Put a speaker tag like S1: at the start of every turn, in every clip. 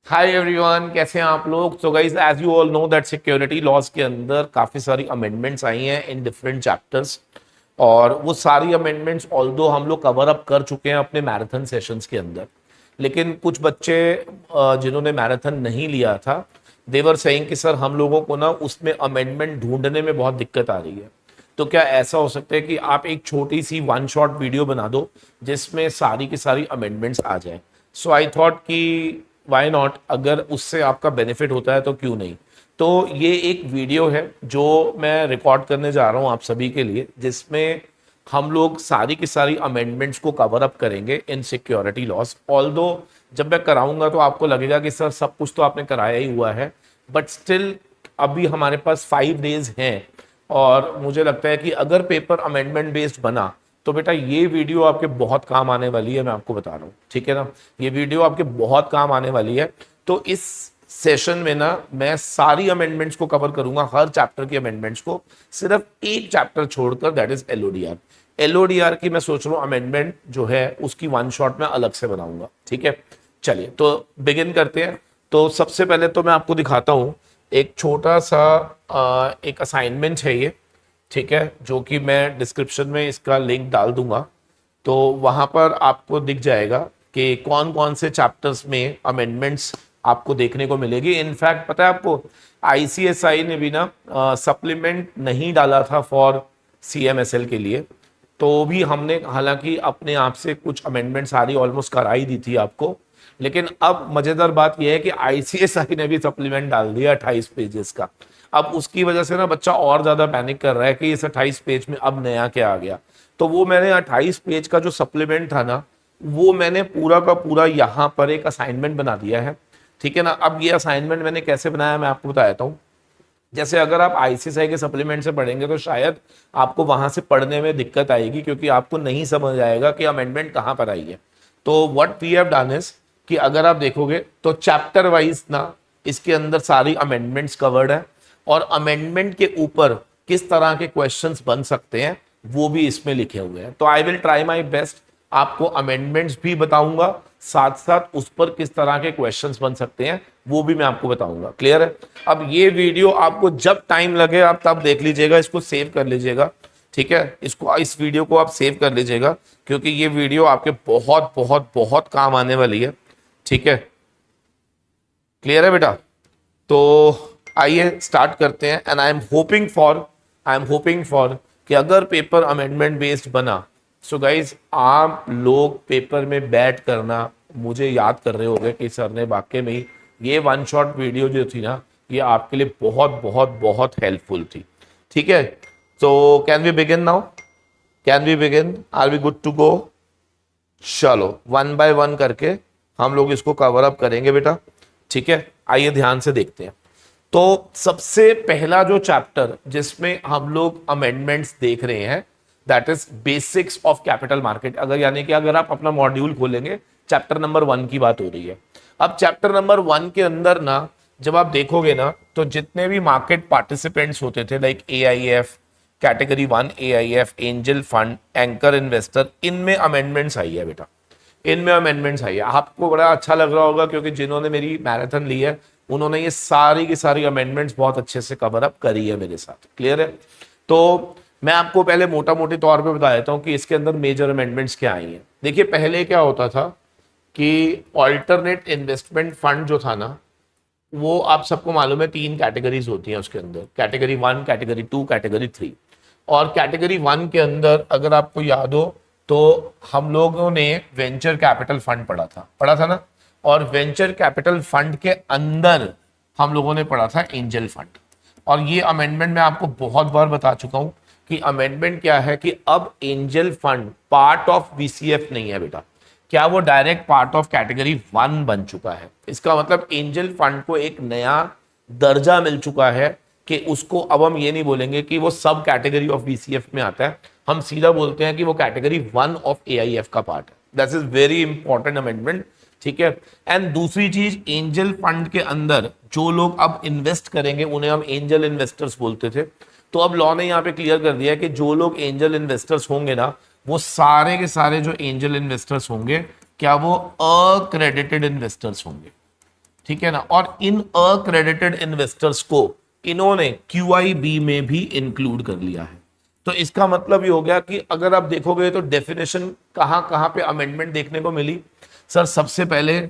S1: Hi everyone, कैसे हैं आप लोग। So guys, as you all know that security laws के अंदर काफ़ी सारी अमेंडमेंट्स आई हैं इन डिफरेंट चैप्टर्स। और वो सारी अमेंडमेंट्स ऑल्दो हम लोग कवर अप कर चुके हैं अपने मैराथन सेशंस के अंदर। लेकिन कुछ बच्चे जिन्होंने मैराथन नहीं लिया था, देवर सेइंग कि सर हम लोगों को ना उसमें अमेंडमेंट ढूंढने में बहुत दिक्कत आ रही है। तो क्या ऐसा हो सकता है कि आप एक छोटी सी वन शॉट वीडियो बना दो जिसमें सारी की सारी अमेंडमेंट्स आ जाए। सो आई थॉट कि वाई नॉट, अगर उससे आपका बेनिफिट होता है तो क्यों नहीं। तो ये एक वीडियो है जो मैं रिकॉर्ड करने जा रहा हूँ आप सभी के लिए, जिसमें हम लोग सारी की सारी अमेंडमेंट्स को कवर अप करेंगे इन सिक्योरिटी लॉज। ऑल्दो जब मैं कराऊंगा तो आपको लगेगा कि सर सब कुछ तो आपने कराया ही हुआ है, बट स्टिल अभी हमारे पास 5 डेज हैं। और मुझे लगता है कि अगर पेपर अमेंडमेंट बेस्ड बना तो बेटा ये वीडियो आपके बहुत काम आने वाली है, मैं आपको बता रहा हूँ, ठीक है ना। ये वीडियो आपके बहुत काम आने वाली है। तो इस सेशन में ना मैं सारी अमेंडमेंट्स को कवर करूंगा, हर चैप्टर की अमेंडमेंट्स को, सिर्फ एक चैप्टर छोड़कर, दैट इज एलओडीआर। एलओडीआर की मैं सोच रहा हूँ अमेंडमेंट जो है उसकी वन शॉट में अलग से बनाऊंगा, ठीक है। चलिए तो बिगिन करते हैं। तो सबसे पहले तो मैं आपको दिखाता हूँ एक छोटा सा एक असाइनमेंट है ये, ठीक है, जो कि मैं डिस्क्रिप्शन में इसका लिंक डाल दूंगा। तो वहां पर आपको दिख जाएगा कि कौन कौन से चैप्टर्स में अमेंडमेंट्स आपको देखने को मिलेगी। इनफैक्ट पता है आपको, आईसीएसआई ने भी ना सप्लीमेंट नहीं डाला था फॉर सीएमएसएल के लिए। तो भी हमने हालांकि अपने आप से कुछ अमेंडमेंट सारी ऑलमोस्ट करा ही दी थी आपको। लेकिन अब मजेदार बात यह है कि आईसीएसआई ने भी सप्लीमेंट डाल दिया 28 पेजेस का। अब उसकी वजह से ना बच्चा और ज्यादा पैनिक कर रहा है कि इस 28 पेज में अब नया क्या आ गया। तो वो मैंने 28 पेज का जो सप्लीमेंट था ना, वो मैंने पूरा का पूरा यहाँ पर एक असाइनमेंट बना दिया है, ठीक है ना। अब ये असाइनमेंट मैंने कैसे बनाया मैं आपको बता देता हूँ। जैसे अगर आप आईसीएसआई के सप्लीमेंट से पढ़ेंगे तो शायद आपको वहां से पढ़ने में दिक्कत आएगी, क्योंकि आपको नहीं समझ आएगा कि अमेंडमेंट कहाँ पर आई है। तो what we have done is कि अगर आप देखोगे तो चैप्टर वाइज ना इसके अंदर सारी अमेंडमेंट्स कवर्ड है, और अमेंडमेंट के ऊपर किस तरह के क्वेश्चंस बन सकते हैं वो भी इसमें लिखे हुए हैं। तो I will try my best, आपको अमेंडमेंट्स भी बताऊंगा, साथ साथ उस पर किस तरह के क्वेश्चंस बन सकते हैं वो भी मैं आपको बताऊंगा। क्लियर है। अब ये वीडियो आपको जब टाइम लगे आप तब देख लीजिएगा, इसको सेव कर लीजिएगा, ठीक है। इसको, इस वीडियो को आप सेव कर लीजिएगा, क्योंकि ये वीडियो आपके बहुत बहुत बहुत काम आने वाली है, ठीक है। क्लियर है बेटा। तो आइए स्टार्ट करते हैं। And I am hoping for कि अगर पेपर अमेंडमेंट बेस्ड बना, सो गाइज आप लोग पेपर में बैठ करना मुझे याद कर रहे होंगे कि सर ने वाकई में ही ये वन शॉट वीडियो जो थी ना, ये आपके लिए बहुत बहुत बहुत हेल्पफुल थी, ठीक है। तो can we begin now? Can we begin? Are we good to go? चलो वन बाय वन करके हम लोग इसको कवर अप करेंगे बेटा, ठीक है। आइए ध्यान से देखते हैं। तो सबसे पहला जो चैप्टर जिसमें हम लोग अमेंडमेंट्स देख रहे हैं, that is basics of capital market. अगर यानी कि अगर आप अपना मॉड्यूल खोलेंगे, चैप्टर नंबर 1 की बात हो रही है। अब चैप्टर नंबर 1 के अंदर ना जब आप देखोगे ना, तो जितने भी मार्केट पार्टिसिपेंट्स होते थे, like AIF, category 1 AIF, angel fund, anchor investor, इनमें अमेंडमेंट्स आई है बेटा, इनमें अमेंडमेंट्स आई है। आपको बड़ा अच्छा लग रहा होगा क्योंकि जिन्होंने मेरी मैराथन ली है उन्होंने ये सारी की सारी अमेंडमेंट्स बहुत अच्छे से कवर अप करी है मेरे साथ। क्लियर है। तो मैं आपको पहले मोटा मोटी तौर पे बता देता हूँ कि इसके अंदर मेजर अमेंडमेंट्स क्या आई हैं। देखिए पहले क्या होता था कि ऑल्टरनेट इन्वेस्टमेंट फंड जो था ना, वो आप सबको मालूम है 3 कैटेगरीज होती हैं उसके अंदर, कैटेगरी 1, कैटेगरी 2, कैटेगरी 3। और कैटेगरी 1 के अंदर अगर आपको याद हो तो हम लोगों ने वेंचर कैपिटल फंड पढ़ा था ना। और वेंचर कैपिटल फंड के अंदर हम लोगों ने पढ़ा था एंजल फंड। और ये अमेंडमेंट मैं आपको बहुत बार बता चुका हूं कि अमेंडमेंट क्या है, कि अब angel fund part of BCF नहीं है बेटा। क्या वो डायरेक्ट पार्ट ऑफ कैटेगरी 1 बन चुका है। इसका मतलब एंजल फंड को एक नया दर्जा मिल चुका है कि उसको अब हम ये नहीं बोलेंगे कि वो सब कैटेगरी ऑफ बीसीएफ में आता है, हम सीधा बोलते हैं कि वो कैटेगरी 1 ऑफ एआईएफ का पार्ट है। That is very important amendment, ठीक है। एंड दूसरी चीज, एंजल फंड के अंदर जो लोग अब इन्वेस्ट करेंगे उन्हें हम एंजल इन्वेस्टर्स बोलते थे। तो अब लॉ ने यहाँ पे क्लियर कर दिया है कि जो लोग एंजल इन्वेस्टर्स होंगे ना, वो सारे के सारे जो एंजल इन्वेस्टर्स होंगे, क्या वो अक्रेडिटेड इन्वेस्टर्स होंगे, ठीक है ना। और इन अक्रेडिटेड इन्वेस्टर्स को इन्होंने QIB में भी इंक्लूड कर लिया है। तो इसका मतलब ये हो गया कि अगर आप देखोगे तो डेफिनेशन कहां कहां पे अमेंडमेंट देखने को मिली। सर सबसे पहले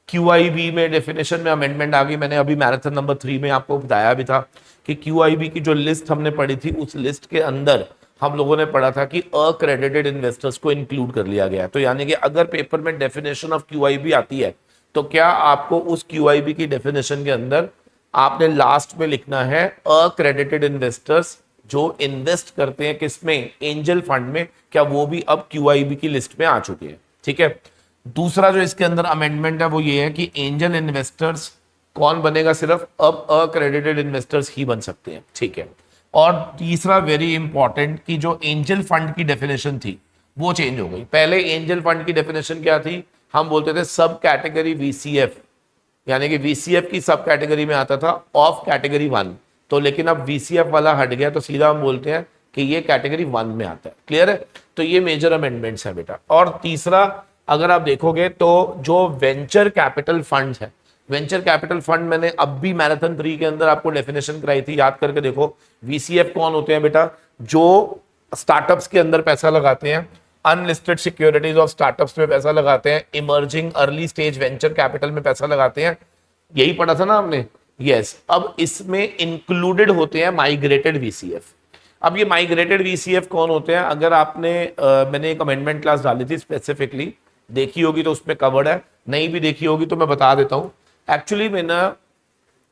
S1: QIB में डेफिनेशन में अमेंडमेंट आ गई। मैंने अभी मैराथन नंबर 3 में आपको बताया भी था कि QIB की जो लिस्ट हमने पढ़ी थी उस लिस्ट के अंदर हम लोगों ने पढ़ा था कि अक्रेडिटेड इन्वेस्टर्स को इंक्लूड कर लिया गया। तो यानी कि अगर पेपर में डेफिनेशन ऑफ QIB आती है तो क्या आपको उस QIB की डेफिनेशन के अंदर आपने लास्ट में लिखना है अक्रेडिटेड इन्वेस्टर्स जो इन्वेस्ट करते हैं किसमें, एंजल फंड में, क्या वो भी अब QIB की लिस्ट में आ चुके हैं। ठीक है। दूसरा जो इसके अंदर अमेंडमेंट है वो ये है कि एंजल इन्वेस्टर्स कौन बनेगा, सिर्फ अब अक्रेडिटेड इन्वेस्टर्स ही बन सकते हैं। ठीक है। और तीसरा वेरी इंपॉर्टेंट कि जो एंजल फंड की डेफिनेशन थी वो चेंज हो गई। पहले एंजल फंड की डेफिनेशन क्या थी, हम बोलते थे सब कैटेगरी VCF, यानी कि VCF की सब कैटेगरी में आता था ऑफ कैटेगरी 1। तो लेकिन अब VCF वाला हट गया तो सीधा हम बोलते हैं कि ये कैटेगरी 1 में आता है। क्लियर है। तो ये मेजर अमेंडमेंट्स है बेटा। और तीसरा अगर आप देखोगे तो जो वेंचर कैपिटल फंड है, वेंचर कैपिटल फंड मैंने अब भी मैराथन 3 के अंदर आपको डेफिनेशन कराई थी, याद करके देखो। VCF कौन होते हैं बेटा, जो स्टार्टअप्स के अंदर पैसा लगाते हैं, अनलिस्टेड सिक्योरिटीज ऑफ स्टार्टअप्स में पैसा लगाते हैं, emerging early stage venture capital में पैसा लगाते हैं। यही पढ़ा था ना आपने। यस। अब इसमें इंक्लूडेड होते हैं माइग्रेटेड VCF। अब ये माइग्रेटेड VCF कौन होते हैं, अगर आपने मैंने एक अमेंडमेंट क्लास डाली थी स्पेसिफिकली, देखी होगी तो उसमें कवर्ड है, नहीं भी देखी होगी तो मैं बता देता हूं। एक्चुअली में ना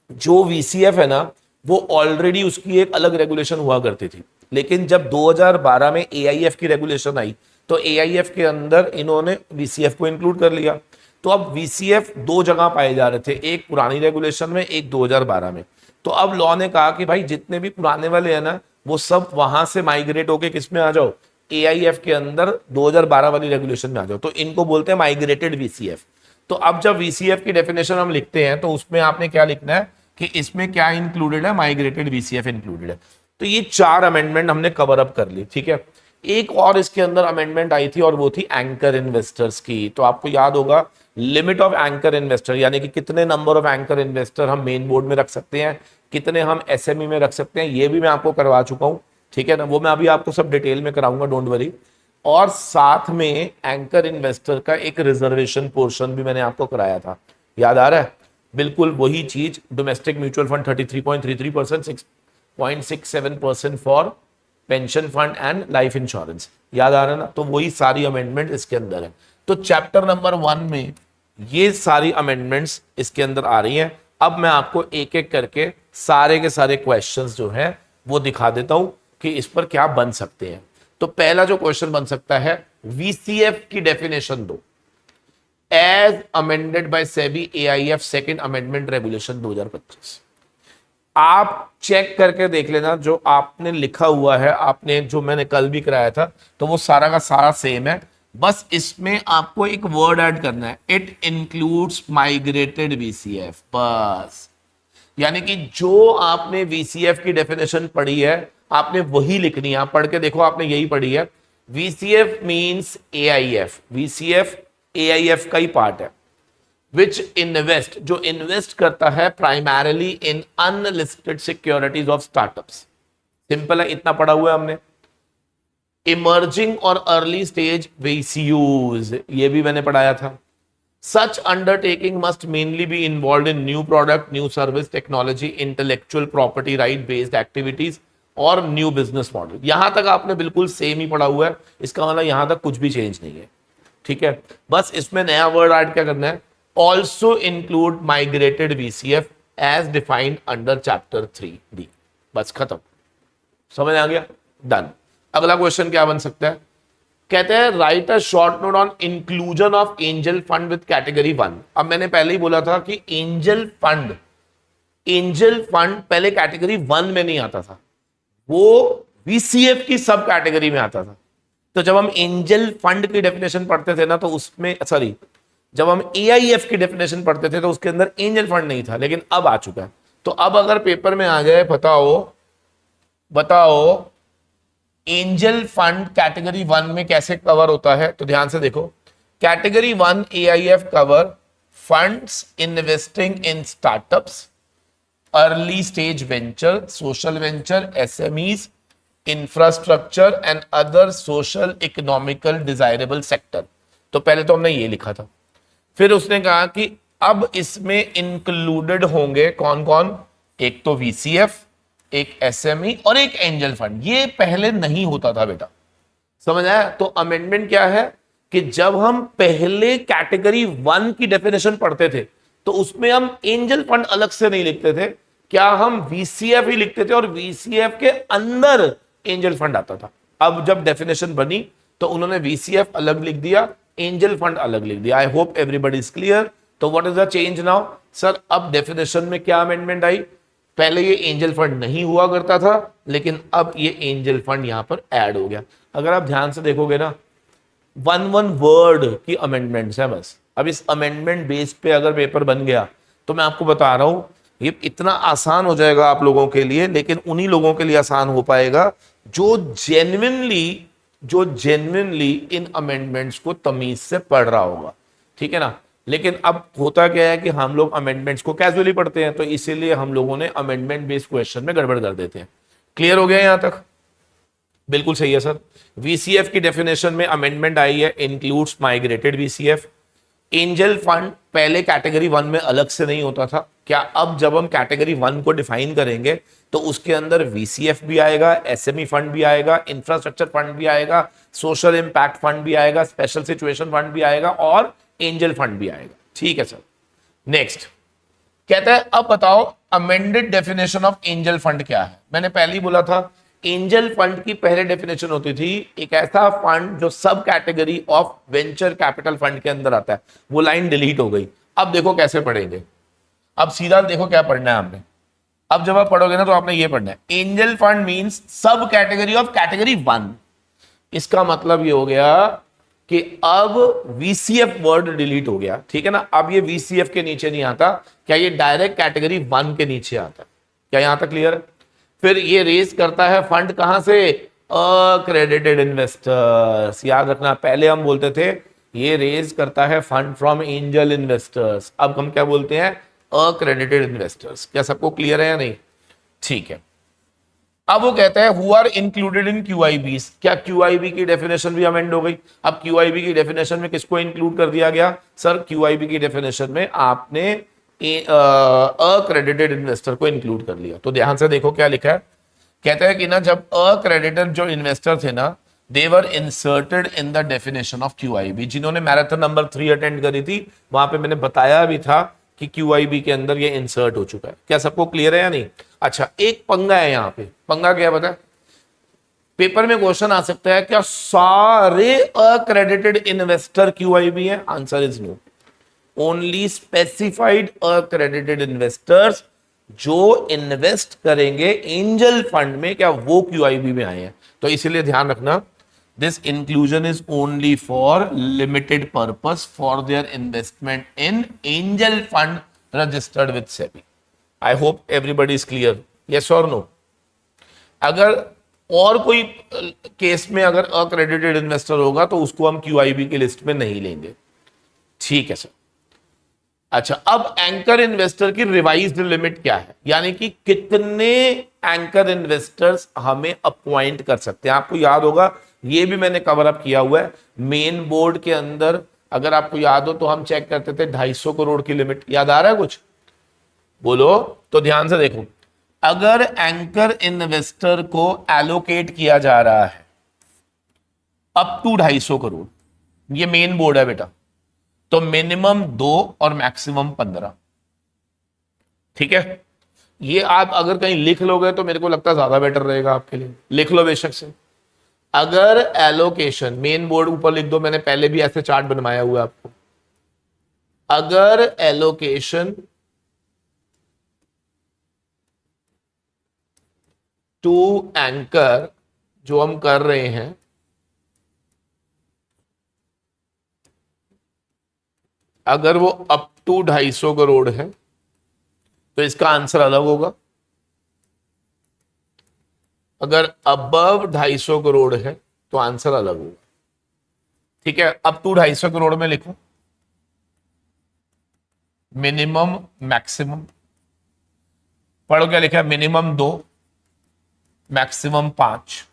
S1: जो VCF है ना वो ऑलरेडी उसकी एक अलग रेगुलेशन हुआ करती थी, लेकिन जब 2012 में AIF की रेगुलेशन आई तो AIF के अंदर इन्होंने VCF को इंक्लूड कर लिया। तो अब VCF दो जगह पाए जा रहे थे, एक पुरानी रेगुलेशन में, एक 2012 में। तो अब लॉ ने कहा कि भाई जितने भी पुराने वाले हैं ना वो सब वहां से माइग्रेट होके किस में आ जाओ, AIF के अंदर 2012 वाली रेगुलेशन में आ जाओ। तो इनको बोलते हैं माइग्रेटेड VCF। तो अब जब VCF की डेफिनेशन हम लिखते हैं तो उसमें आपने क्या लिखना है कि इसमें क्या इंक्लूडेड है, माइग्रेटेड VCF इंक्लूडेड है। तो ये 4 अमेंडमेंट हमने कवर अप कर ली। ठीक है। एक और इसके अंदर अमेंडमेंट आई थी और वो थी एंकर इन्वेस्टर्स की। तो आपको याद होगा लिमिट ऑफ एंकर इन्वेस्टर, यानी कि कितने नंबर ऑफ एंकर इन्वेस्टर हम मेन बोर्ड में रख सकते हैं, कितने हम SME में रख सकते हैं, ये भी मैं आपको करवा चुका हूं। ठीक है ना। वो मैं अभी आपको सब डिटेल में कराऊंगा, डोंट वरी। और साथ में एंकर इन्वेस्टर का एक रिजर्वेशन पोर्शन भी मैंने आपको कराया था, याद आ रहा है। बिल्कुल वही चीज, domestic mutual fund 33.33%, 6.67% for pension fund and life insurance, याद आ रहा है ना। तो वही सारी अमेंडमेंट इसके अंदर है। तो चैप्टर नंबर 1 में ये सारी अमेंडमेंट्स इसके अंदर आ रही हैं। अब मैं आपको एक एक करके सारे के सारे क्वेश्चंस जो है वो दिखा देता हूं कि इस पर क्या बन सकते हैं। तो पहला जो क्वेश्चन बन सकता है, VCF की डेफिनेशन दो as amended by SEBI AIF second amendment regulation 2025। आप चेक करके देख लेना जो आपने लिखा हुआ है, आपने जो मैंने कल भी कराया था तो वो सारा का सारा सेम है। बस इसमें आपको एक वर्ड ऐड करना है, इट इंक्लूड्स माइग्रेटेड VCF। बस, यानी कि जो आपने VCF की डेफिनेशन पढ़ी है आपने वही लिखनी है। आप पढ़ के देखो, आपने यही पढ़ी है। VCF means AIF, VCF AIF का ही पार्ट है। विच इन्वेस्ट, जो इन्वेस्ट करता है primarily in unlisted securities of startups. Simple है, इतना पढ़ा हुआ है हमने। इमर्जिंग और अर्ली स्टेज VCUs, ये भी मैंने पढ़ाया था। Such undertaking must mainly be involve in new product, new service, technology, intellectual property right based activities और न्यू बिजनेस मॉडल। यहां तक आपने बिल्कुल सेम ही पढ़ा हुआ है, इसका मतलब यहां तक कुछ भी चेंज नहीं है। ठीक है। बस इसमें नया वर्ड ऐड क्या करना है, also include migrated VCF as defined under chapter 3D। बस खत्म, समझ आ गया, डन। अगला क्वेश्चन क्या बन सकता है, कहते हैं right a short note on inclusion of angel fund with category 1। अब मैंने पहले ही बोला था कि एंजल फंड पहले कैटेगरी 1 में नहीं आता था, वो VCF की सब कैटेगरी में आता था। तो जब हम एंजल फंड की डेफिनेशन पढ़ते थे ना तो उसमें, सॉरी, जब हम AIF की डेफिनेशन पढ़ते थे तो उसके अंदर एंजल फंड नहीं था, लेकिन अब आ चुका है। तो अब अगर पेपर में आ जाए, बताओ एंजल फंड कैटेगरी 1 में कैसे कवर होता है, तो ध्यान से देखो। Category 1 AIF cover funds investing in startups, early stage venture, social venture, SMEs, infrastructure and other social economical desirable sector. तो पहले तो हमने ये लिखा था, फिर उसने कहा कि अब इसमें इंक्लूडेड होंगे कौन कौन, एक तो वीसीएफ, एक एसएमई और एक एंजल फंड। ये पहले नहीं होता था बेटा, समझ आया? तो अमेंडमेंट क्या है कि जब हम पहले कैटेगरी 1 की डेफिनेशन पढ़ते थे तो उसमें हम एंजल फंड अलग से नहीं लिखते थे, क्या हम वीसीएफ ही लिखते थे और वीसीएफ के अंदर एंजल फंड आता था। अब जब डेफिनेशन बनी तो उन्होंने वीसीएफ अलग लिख दिया, एंजल फंड अलग लिख दिया। I hope everybody is clear. तो what is the change now sir? अब डेफिनेशन में क्या अमेंडमेंट आई? पहले ये एंजल फंड नहीं हुआ करता था, लेकिन अब ये एंजल फंड यहां पर ऐड हो गया। अगर आप ध्यान से देखोगे ना, वन वर्ड की अमेंडमेंट्स है बस। अब इस अमेंडमेंट बेस पे अगर पेपर बन गया तो मैं आपको बता रहा हूं ये इतना आसान हो जाएगा आप लोगों के लिए, लेकिन उन्हीं लोगों के लिए आसान हो पाएगा जो जेन्युइनली इन अमेंडमेंट्स को तमीज से पढ़ रहा होगा, ठीक है ना। लेकिन अब होता क्या है कि हम लोग अमेंडमेंट्स को कैजुअली पढ़ते हैं, तो इसीलिए हम लोगों ने अमेंडमेंट बेस्ड क्वेश्चन में गड़बड़ कर देते हैं। क्लियर हो गया यहां तक? बिल्कुल सही है सर। वीसीएफ की डेफिनेशन में अमेंडमेंट आई है, includes migrated VCF. Angel fund पहले कैटेगरी 1 में अलग से नहीं होता था, क्या अब जब हम कैटेगरी 1 को डिफाइन करेंगे तो उसके अंदर वीसीएफ भी आएगा, एसएमई फंड भी आएगा, इंफ्रास्ट्रक्चर फंड भी आएगा, सोशल इंपैक्ट फंड भी आएगा, स्पेशल सिचुएशन फंड भी आएगा और एंजल फंड भी आएगा। ठीक है सर। नेक्स्ट कहता है अब बताओ amended definition of angel fund क्या है। मैंने पहले ही बोला था एंजल फंड की पहले डेफिनेशन होती थी एक ऐसा फंड जो सब category of venture capital fund के अंदर आता है। वो लाइन डिलीट हो गई। अब देखो कैसे पढ़ेंगे। अब सीधा देखो क्या पढ़ना है आपने। अब जब आप पढ़ोगे ना तो आपने ये पढ़ना है, एंजल फंड मींस सब कैटेगरी ऑफ कैटेगरी 1। इसका मतलब ये हो गया कि अब वीसीएफ वर्ड डिलीट हो गया, ठीक है ना। अब ये वीसीएफ के नीचे नहीं आता, क्या ये डायरेक्ट कैटेगरी 1 के नीचे आता है? क्या यहां तक क्लियर है? फिर ये रेज करता है फंड कहां से? Accredited investors. याद रखना, पहले हम बोलते थे ये रेज करता है फंड फ्रॉम एंजल इन्वेस्टर्स, अब हम क्या बोलते हैं? Accredited investors. क्या सबको क्लियर है या नहीं? ठीक है। अब वो कहता है हु आर इंक्लूडेड इन क्यूआईबीज। क्या क्यूआईबी की डेफिनेशन भी अमेंड हो गई? अब क्यूआईबी की डेफिनेशन में किसको इंक्लूड कर दिया गया? सर क्यूआईबी की डेफिनेशन में आपने अक्रेडिटेड इन्वेस्टर को इंक्लूड कर लिया। तो ध्यान से देखो क्या लिखा है। कहता है कि ना जब अक्रेडिटेड जो इन्वेस्टर थे ना, they were inserted in the definition of QIB. जिन्होंने मैराथन नंबर 3 अटेंड करी थी वहां पे मैंने बताया भी था कि क्यूआईबी के अंदर ये इंसर्ट हो चुका है। क्या सबको क्लियर है या नहीं? अच्छा, एक पंगा है यहां पे। पंगा क्या पता है? पेपर में क्वेश्चन आ सकता है क्या सारे अक्रेडिटेड इन्वेस्टर क्यूआईबी है? Answer is no. Only specified accredited investors जो इन्वेस्ट करेंगे एंजल फंड में, क्या वो क्यूआईबी में आए हैं। तो इसीलिए ध्यान रखना, this inclusion is only for limited purpose for their investment in angel fund registered with SEBI. I hope everybody is clear, yes और नो। अगर और कोई केस में अगर अक्रेडिटेड इन्वेस्टर होगा तो उसको हम क्यूआईबी की लिस्ट में नहीं लेंगे। ठीक है सर। अच्छा, अब एंकर इन्वेस्टर की रिवाइज्ड लिमिट क्या है, यानी कि कितने एंकर इन्वेस्टर्स हमें अपॉइंट कर सकते हैं। आपको याद होगा, ये भी मैंने कवर अप किया हुआ है मेन बोर्ड के अंदर। अगर आपको याद हो तो हम चेक करते थे 250 करोड़ की लिमिट। याद आ रहा है कुछ? बोलो। तो ध्यान से देखो, अगर एंकर इन्वेस्टर को एलोकेट किया जा रहा है अप टू 250 करोड़, ये मेन बोर्ड है बेटा, तो मिनिमम 2 और मैक्सिमम 15। ठीक है, ये आप अगर कहीं लिख लोगे तो मेरे को लगता है ज्यादा बेटर रहेगा आपके लिए। लिख लो बेशक से। अगर एलोकेशन, मेन बोर्ड ऊपर लिख दो, मैंने पहले भी ऐसे चार्ट बनवाया हुआ है आपको। अगर एलोकेशन टू एंकर जो हम कर रहे हैं, अगर वो अप टू 250 करोड़ है तो इसका आंसर अलग होगा। अगर अबव 250 करोड़ है तो आंसर अलग होगा। ठीक है, अप टू 250 करोड़ में लिखो। मिनिमम मैक्सिमम, पढ़ो क्या लिखा है, मिनिमम 2, मैक्सिमम 5।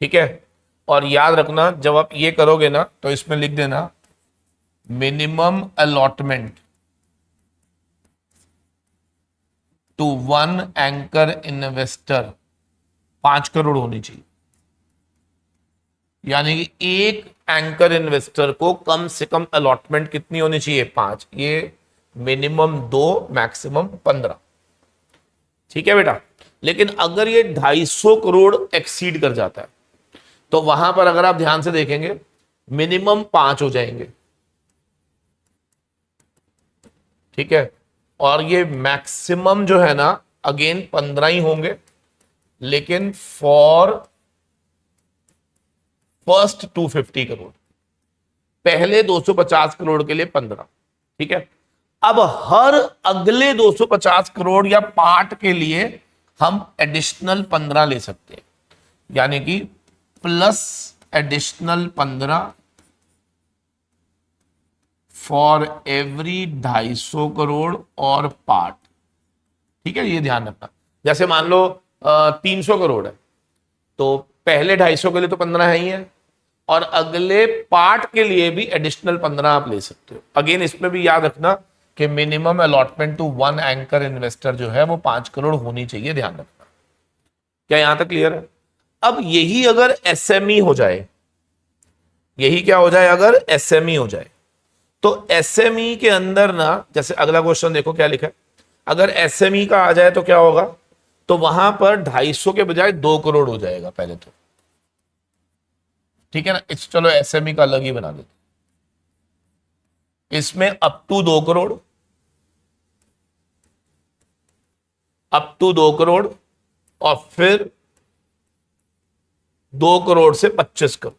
S1: ठीक है, और याद रखना जब आप ये करोगे ना तो इसमें लिख देना minimum allotment to one anchor investor 5 crore होनी चाहिए। यानी कि एक एंकर इन्वेस्टर को कम से कम अलॉटमेंट कितनी होनी चाहिए, 5। ये मिनिमम 2, मैक्सिमम 15। ठीक है बेटा, लेकिन अगर ये 250 करोड़ एक्सीड कर जाता है तो वहां पर अगर आप ध्यान से देखेंगे मिनिमम 5 हो जाएंगे। ठीक है, और ये मैक्सिमम जो है ना अगेन 15 ही होंगे, लेकिन फॉर फर्स्ट 250 करोड़, पहले 250 करोड़ के लिए 15। ठीक है, अब हर अगले 250 करोड़ या पार्ट के लिए हम एडिशनल 15 ले सकते हैं, यानी कि plus additional 15 for every 250 crore और पार्ट। ठीक है, ये ध्यान रखना। जैसे मान लो 300 करोड़ है तो पहले 250 के लिए तो 15 है ही है, और अगले पार्ट के लिए भी एडिशनल 15 आप ले सकते हो। अगेन इसमें भी याद रखना कि minimum allotment to one anchor investor जो है वो 5 करोड़ होनी चाहिए, ध्यान रखना। क्या यहां तक क्लियर है? अब यही अगर एसएमई हो जाए, यही क्या हो जाए, अगर एसएमई हो जाए, तो एसएमई के अंदर ना, जैसे अगला क्वेश्चन देखो क्या लिखा है, अगर एसएमई का आ जाए तो क्या होगा, तो वहां पर 250 के बजाय 2 करोड़ हो जाएगा पहले तो। ठीक है ना, इस चलो एसएमई का अलग ही बना देते, इसमें up to 2 crore, up to 2 crore, और फिर 2 करोड़ से 25 करोड़,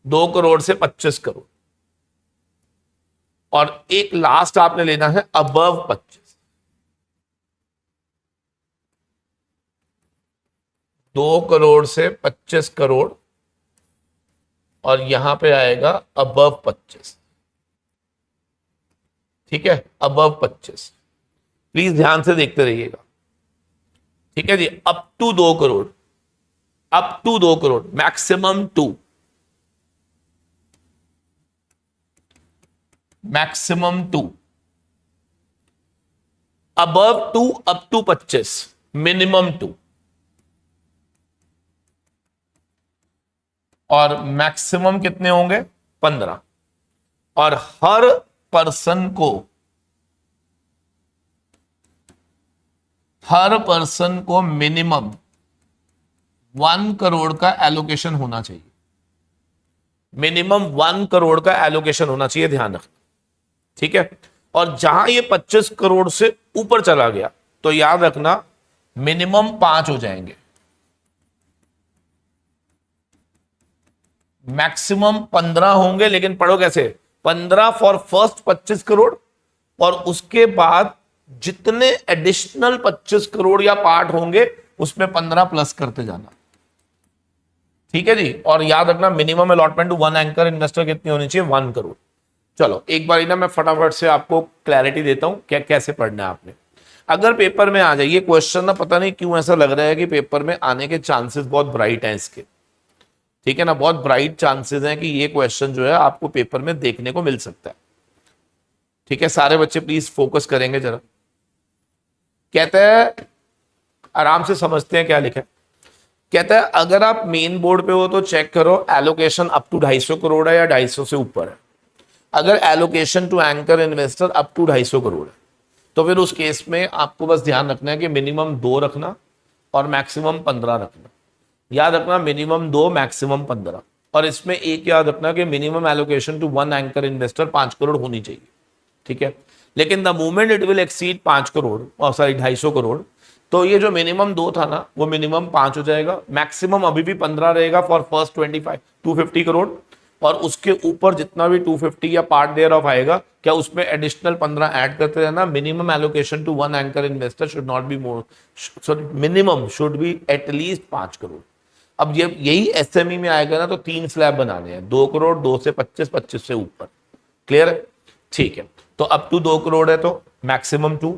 S1: 2 करोड़ से 25 करोड़, और एक लास्ट आपने लेना है अबव 25, 2 करोड़ से 25 करोड़, और यहां पे आएगा अबव 25। ठीक है, अबव 25, प्लीज ध्यान से देखते रहिएगा। ठीक है जी, up to 2 crore, up to 2 crore, maximum 2, maximum 2, above 2 up to 25, minimum 2, और मैक्सिमम कितने होंगे, 15। और हर पर्सन को, हर पर्सन को मिनिमम 1 करोड़ का एलोकेशन होना चाहिए, मिनिमम 1 करोड़ का एलोकेशन होना चाहिए, ध्यान रखना। ठीक है, और जहां ये 25 करोड़ से ऊपर चला गया तो याद रखना मिनिमम 5 हो जाएंगे, मैक्सिमम 15 होंगे, लेकिन पढ़ो कैसे, 15 फॉर फर्स्ट 25 करोड़, और उसके बाद जितने एडिशनल 25 करोड़ या पार्ट होंगे उसमें 15 प्लस करते जाना। ठीक है जी, और याद रखना minimum allotment to one anchor investor कितनी होनी चाहिए, 1 करोड़। चलो एक बार ना मैं फटाफट से आपको क्लैरिटी देता हूं क्या कैसे पढ़ना है आपने। अगर पेपर में आ जाइए क्वेश्चन ना, पता नहीं क्यों ऐसा लग रहा है कि पेपर में आने के चांसेस बहुत ब्राइट हैं इसके। ठीक है ना, बहुत ब्राइट चांसेस हैं कि ये क्वेश्चन जो है आपको पेपर में देखने को मिल सकता है। ठीक है, सारे बच्चे प्लीज फोकस करेंगे जरा। कहता है, आराम से समझते हैं क्या लिखा है। कहता है अगर आप मेन बोर्ड पे हो तो चेक करो एलोकेशन अप टू 250 करोड़ है या 250 से ऊपर है। अगर allocation to anchor investor up to 250 crore है तो फिर उस केस में आपको बस ध्यान रखना है कि मिनिमम 2 रखना और मैक्सिमम 15 रखना। याद रखना मिनिमम 2 मैक्सिमम 15, और इसमें एक याद रखना कि minimum allocation to one anchor investor 5 crore होनी चाहिए। ठीक है, लेकिन the moment it will exceed 5 crore और सॉरी 250 करोड़, तो ये जो मिनिमम 2 था ना वो मिनिमम 5 हो जाएगा, मैक्सिमम अभी भी 15 रहेगा फॉर फर्स्ट 250 करोड़, और उसके ऊपर जितना भी 250 या पार्ट देयर ऑफ आएगा क्या उसमें एडिशनल 15 ऐड करते रहना। Minimum allocation to one anchor investor should not be more, sorry minimum should be at least 5 crore. अब ये यही एसएमई में आएगा ना तो 3 स्लैब बनाने हैं, 2 करोड़, 2 से 25, 25 से ऊपर। क्लियर है? ठीक है, तो अप टू 2 करोड़ है तो मैक्सिमम 2,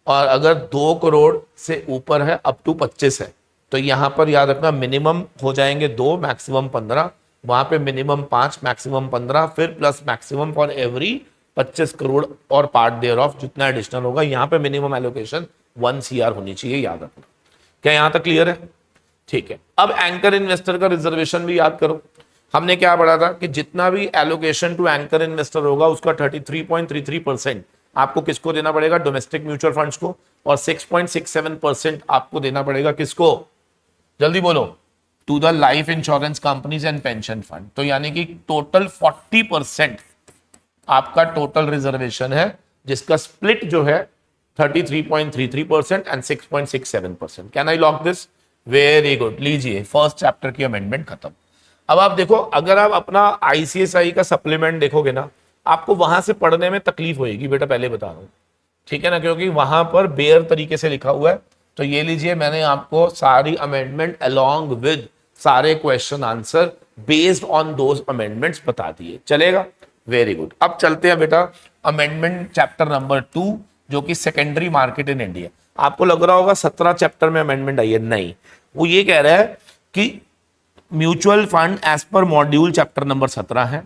S1: और अगर 2 करोड़ से ऊपर है अप टू 25 है तो यहां पर याद रखना मिनिमम हो जाएंगे 2, मैक्सिमम 15, वहां पे मिनिमम 5, मैक्सिमम 15, फिर plus maximum for every 25 crore और पार्ट देयर ऑफ जितना एडिशनल होगा, यहां पे मिनिमम एलोकेशन 1 CR होनी चाहिए, याद रखना। क्या यहां तक क्लियर है? ठीक है, अब एंकर इन्वेस्टर का रिजर्वेशन भी याद करो। हमने क्या पढ़ा था कि जितना भी एलोकेशन टू एंकर इन्वेस्टर होगा उसका 33.33% आपको किसको देना पड़ेगा? डोमेस्टिक म्यूचुअल फंड्स को, और 6.67% आपको देना पड़ेगा किसको? जल्दी बोलो, to the life insurance companies and pension fund. तो यानी कि टोटल 40% आपका टोटल रिजर्वेशन है, जिसका स्प्लिट जो है 33.33% and 6.67%। Can I lock this? Very good. लीजिए, फर्स्ट चैप्टर की अमेंडमेंट खत्म। अब आप देखो, अगर आप अपना आईसीएसआई का सप्लीमेंट देखोगे ना, आपको वहां से पढ़ने में तकलीफ होगी बेटा, पहले बता रहा हूं, ठीक है ना, क्योंकि वहां पर बेयर तरीके से लिखा हुआ है। तो ये लीजिए, मैंने आपको सारी अमेंडमेंट अलोंग विद सारे question answer based on those amendments बता दिए, चलेगा? Very good. अब चलते हैं बेटा अमेंडमेंट चैप्टर नंबर 2, जो कि सेकेंडरी मार्केट इन इंडिया। आपको लग रहा होगा 17 चैप्टर में अमेंडमेंट आई है, नहीं, वो ये कह रहा है कि mutual fund as per module chapter number 17 है,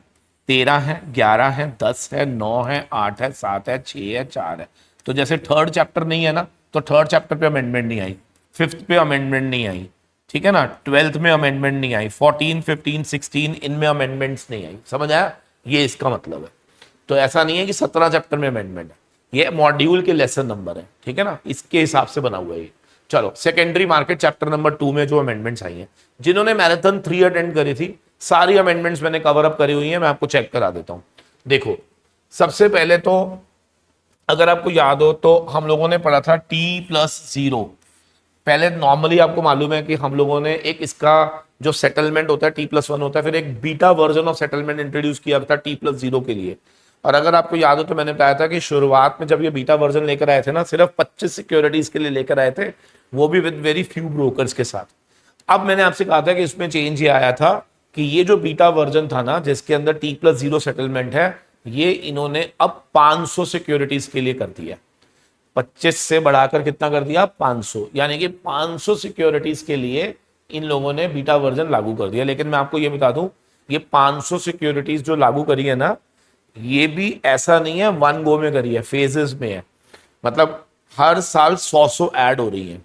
S1: 13 है, 11 है, 10 है, 9 है, 8 है, 7 है, 6 है, 4 है। तो जैसे थर्ड चैप्टर नहीं है ना, तो थर्ड चैप्टर पे अमेंडमेंट नहीं आई, फिफ्थ पे अमेंडमेंट नहीं आई, ठीक है ना, 12th में अमेंडमेंट नहीं आई, 14, 15, 16 इनमें अमेंडमेंट्स नहीं आई। समझ आया? ये इसका मतलब है। तो ऐसा नहीं है कि 17 चैप्टर में अमेंडमेंट है, ये मॉड्यूल के लेसन नंबर है, ठीक है ना, इसके हिसाब से बना हुआ है ये। चलो, सेकेंडरी मार्केट चैप्टर नंबर 2 में जो अमेंडमेंट्स आई हैं, जिन्होंने मैराथन 3 अटेंड करी थी, सारी अमेंडमेंट्स मैंने कवर अप करी हुई है, मैं आपको चेक करा देता हूं। देखो, सबसे पहले तो अगर आपको याद हो तो हम लोगों ने पढ़ा था T+0। पहले नॉर्मली आपको मालूम है कि हम लोगों ने एक इसका जो सेटलमेंट होता है T+1 होता है, फिर एक beta version of settlement introduce किया था T+0 के लिए। और अगर आपको याद हो तो मैंने बताया था कि शुरुआत में जब ये बीटा वर्जन लेकर आए थे ना, सिर्फ 25 सिक्योरिटीज के लिए लेकर आए थे, वो भी विद वेरी फ्यू ब्रोकर्स के साथ। अब मैंने आपसे कहा था कि इसमें चेंज ये आया था कि ये जो बीटा वर्जन था ना, जिसके अंदर T+0 सेटलमेंट है, ये इन्होंने अब 500 सिक्योरिटीज के लिए कर दिया। 25 से बढ़ाकर कितना कर दिया? 500, यानी कि 500 सिक्योरिटीज के लिए इन लोगों ने बीटा वर्जन लागू कर दिया। लेकिन मैं आपको ये बता दूं, ये 500 सिक्योरिटीज जो लागू करी है ना, ये भी ऐसा नहीं है वन गो में करी है, फेजेस में है। मतलब हर साल 100 ऐड हो रही है।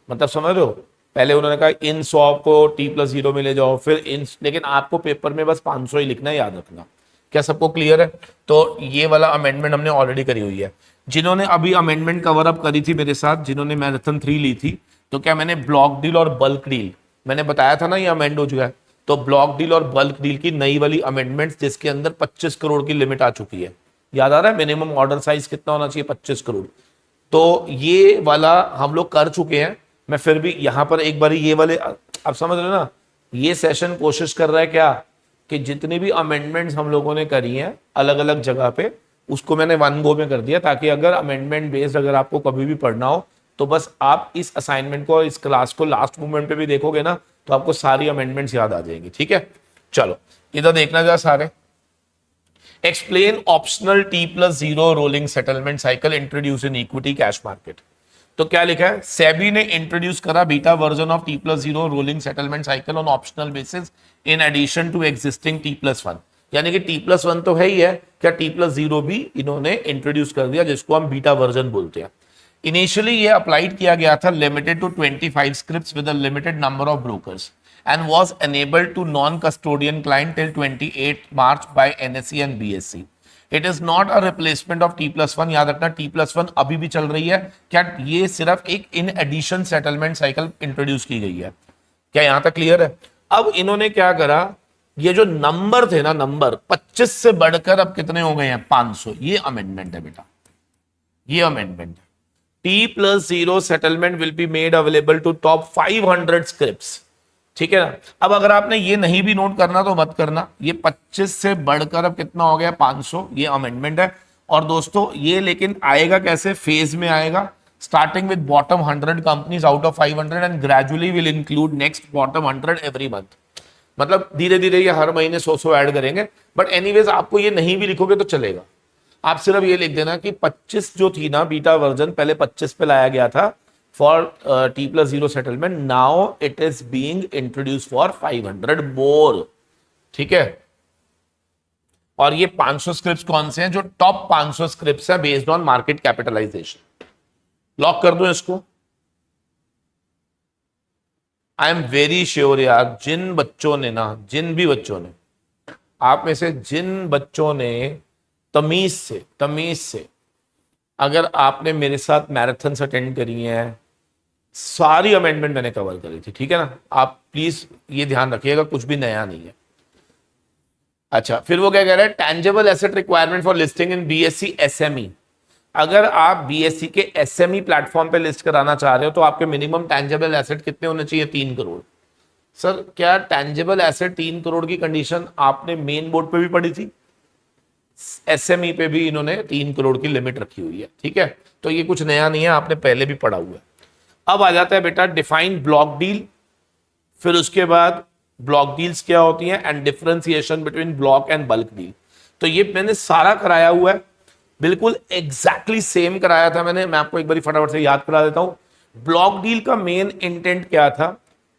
S1: मतलब समझ रहे हो, पहले उन्होंने कहा इन 100 को T+0 में ले जाओ, फिर इन, लेकिन आपको पेपर में बस 500 ही लिखना है, याद रखना। क्या सबको क्लियर है? तो ये वाला अमेंडमेंट हमने ऑलरेडी करी हुई है। जिन्होंने अभी अमेंडमेंट कवर अप करी थी मेरे साथ, जिन्होंने मैराथन 3 ली थी, तो क्या मैंने ब्लॉक डील और बल्क डील मैंने बताया था ना, ये अमेंड हो चुका है। तो ब्लॉक डील और बल्क डील की नई वाली अमेंडमेंट्स, जिसके अंदर 25 करोड़ की लिमिट आ चुकी है, याद आ रहा है? मिनिमम ऑर्डर साइज कितना होना चाहिए? 25 करोड़। तो ये वाला हम लोग कर चुके हैं। मैं फिर भी यहां पर एक बार ये वाले, आप समझ रहे हो ना, ये सेशन कोशिश कर रहा है क्या कि जितनी भी अमेंडमेंट्स हम लोगों ने करी हैं अलग अलग जगह पे, उसको मैंने वन गो में कर दिया, ताकि अगर अमेंडमेंट बेस्ड अगर आपको कभी भी पढ़ना हो तो बस आप इस असाइनमेंट को, इस क्लास को लास्ट मोमेंट पे भी देखोगे ना, तो आपको सारी अमेंडमेंट्स याद आ जाएंगी। ठीक है, चलो इधर देखना जा सारे। Explain optional T+0 rolling settlement cycle introduce in equity cash market. तो क्या लिखा है? सेबी ने इंट्रोड्यूस करा beta version of T+0 rolling settlement cycle on optional basis in addition to existing T+1। यानी कि T+1 तो है ही है, क्या T+0 भी इन्होंने इंट्रोड्यूस कर दिया, जिसको हम बीटा वर्जन बोलते हैं। इनिशियली ये अप्लाइड किया गया था limited to 25 scripts with a limited number of brokers and was enabled to non-custodian client till 28 March by NSE and BSE. It is not a replacement of T+1। याद रखना, T+1 अभी भी चल रही है। क्या ये सिर्फ एक in addition settlement cycle introduce की गई है? क्या यहां तक क्लियर है? अब इन्होंने क्या करा, ये जो नंबर थे ना, नंबर 25 से बढ़कर अब कितने हो गए हैं? 500। ये अमेंडमेंट है बेटा, ये अमेंडमेंट है। T+0 settlement will be made available to top 500 scripts. ठीक है ना। अब अगर आपने ये नहीं भी नोट करना तो मत करना, ये 25 से बढ़कर अब कितना हो गया? 500। ये अमेंडमेंट है। और दोस्तों ये लेकिन आएगा कैसे? फेज में आएगा, starting with bottom 100 companies out of 500 and gradually will include next bottom 100 every month. मतलब धीरे धीरे ये हर महीने 100 ऐड करेंगे, बट एनीवेज आपको ये नहीं भी लिखोगे तो चलेगा। आप सिर्फ ये लिख देना कि 25 जो थी ना बीटा वर्जन, पहले 25 पे लाया गया था for T+0 settlement, now it is being introduce for 500 मोर। ठीक है, और ये 500 स्क्रिप्ट्स कौन से हैं? जो टॉप 500 स्क्रिप्ट्स हैं based on market capitalisation. Lock कर दो इसको। आई एम वेरी श्योर यार, जिन बच्चों ने ना, जिन भी बच्चों ने, आप में से जिन बच्चों ने तमीज से अगर आपने मेरे साथ मैराथन्स अटेंड करी हैं, सारी अमेंडमेंट मैंने कवर करी थी, ठीक है ना, आप प्लीज ये ध्यान रखिएगा, कुछ भी नया नहीं है। अच्छा, फिर वो क्या कह रहा है? Tangible asset requirement for listing in BSc SME. अगर आप बीएससी के एसएमई प्लेटफॉर्म पे लिस्ट कराना चाह रहे हो तो आपके मिनिमम टैंजेबल एसेट कितने होने चाहिए? 3 करोड़। सर, क्या टैंजेबल एसेट 3 करोड़ की कंडीशन आपने मेन बोर्ड पे भी पढ़ी थी? एसएमई पे भी इन्होंने 3 करोड़ की लिमिट रखी हुई है, ठीक है, तो ये कुछ नया नहीं है, आपने पहले भी पढ़ा हुआ है। अब आ जाता है बेटा डिफाइन ब्लॉक डील, फिर उसके बाद ब्लॉक डील्स क्या होती हैं and differentiation between block and bulk deal. तो ये मैंने सारा कराया हुआ है, बिल्कुल एग्जैक्टली सेम कराया था मैंने। मैं आपको एक बार फटाफट से याद करा देता हूं। ब्लॉक डील का मेन इंटेंट क्या था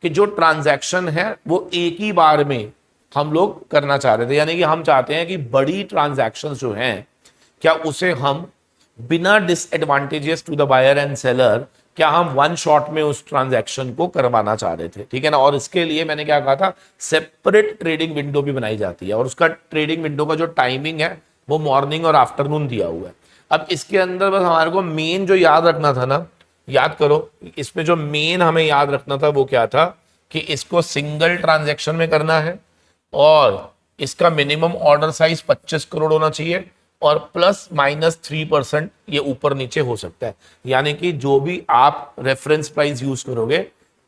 S1: कि जो ट्रांजैक्शन है वो एक ही बार में हम लोग करना चाह रहे थे, यानी कि हम चाहते हैं कि बड़ी ट्रांजैक्शन जो हैं क्या उसे हम बिना disadvantages to the buyer and seller, क्या हम वन शॉट में उस ट्रांजैक्शन को करवाना चाह रहे थे, ठीक है ना। और इसके लिए मैंने क्या कहा था, सेपरेट ट्रेडिंग विंडो भी बनाई जाती है और उसका ट्रेडिंग विंडो का जो टाइमिंग है वो मॉर्निंग और आफ्टरनून दिया हुआ है। अब इसके अंदर बस हमारे को मेन जो याद रखना था ना, याद करो, इसमें जो मेन हमें याद रखना था वो क्या था कि इसको सिंगल ट्रांजैक्शन में करना है और इसका मिनिमम ऑर्डर साइज 25 करोड़ होना चाहिए और ±3% ये ऊपर नीचे हो सकता है। यानी कि जो भी आप रेफरेंस प्राइस यूज करोगे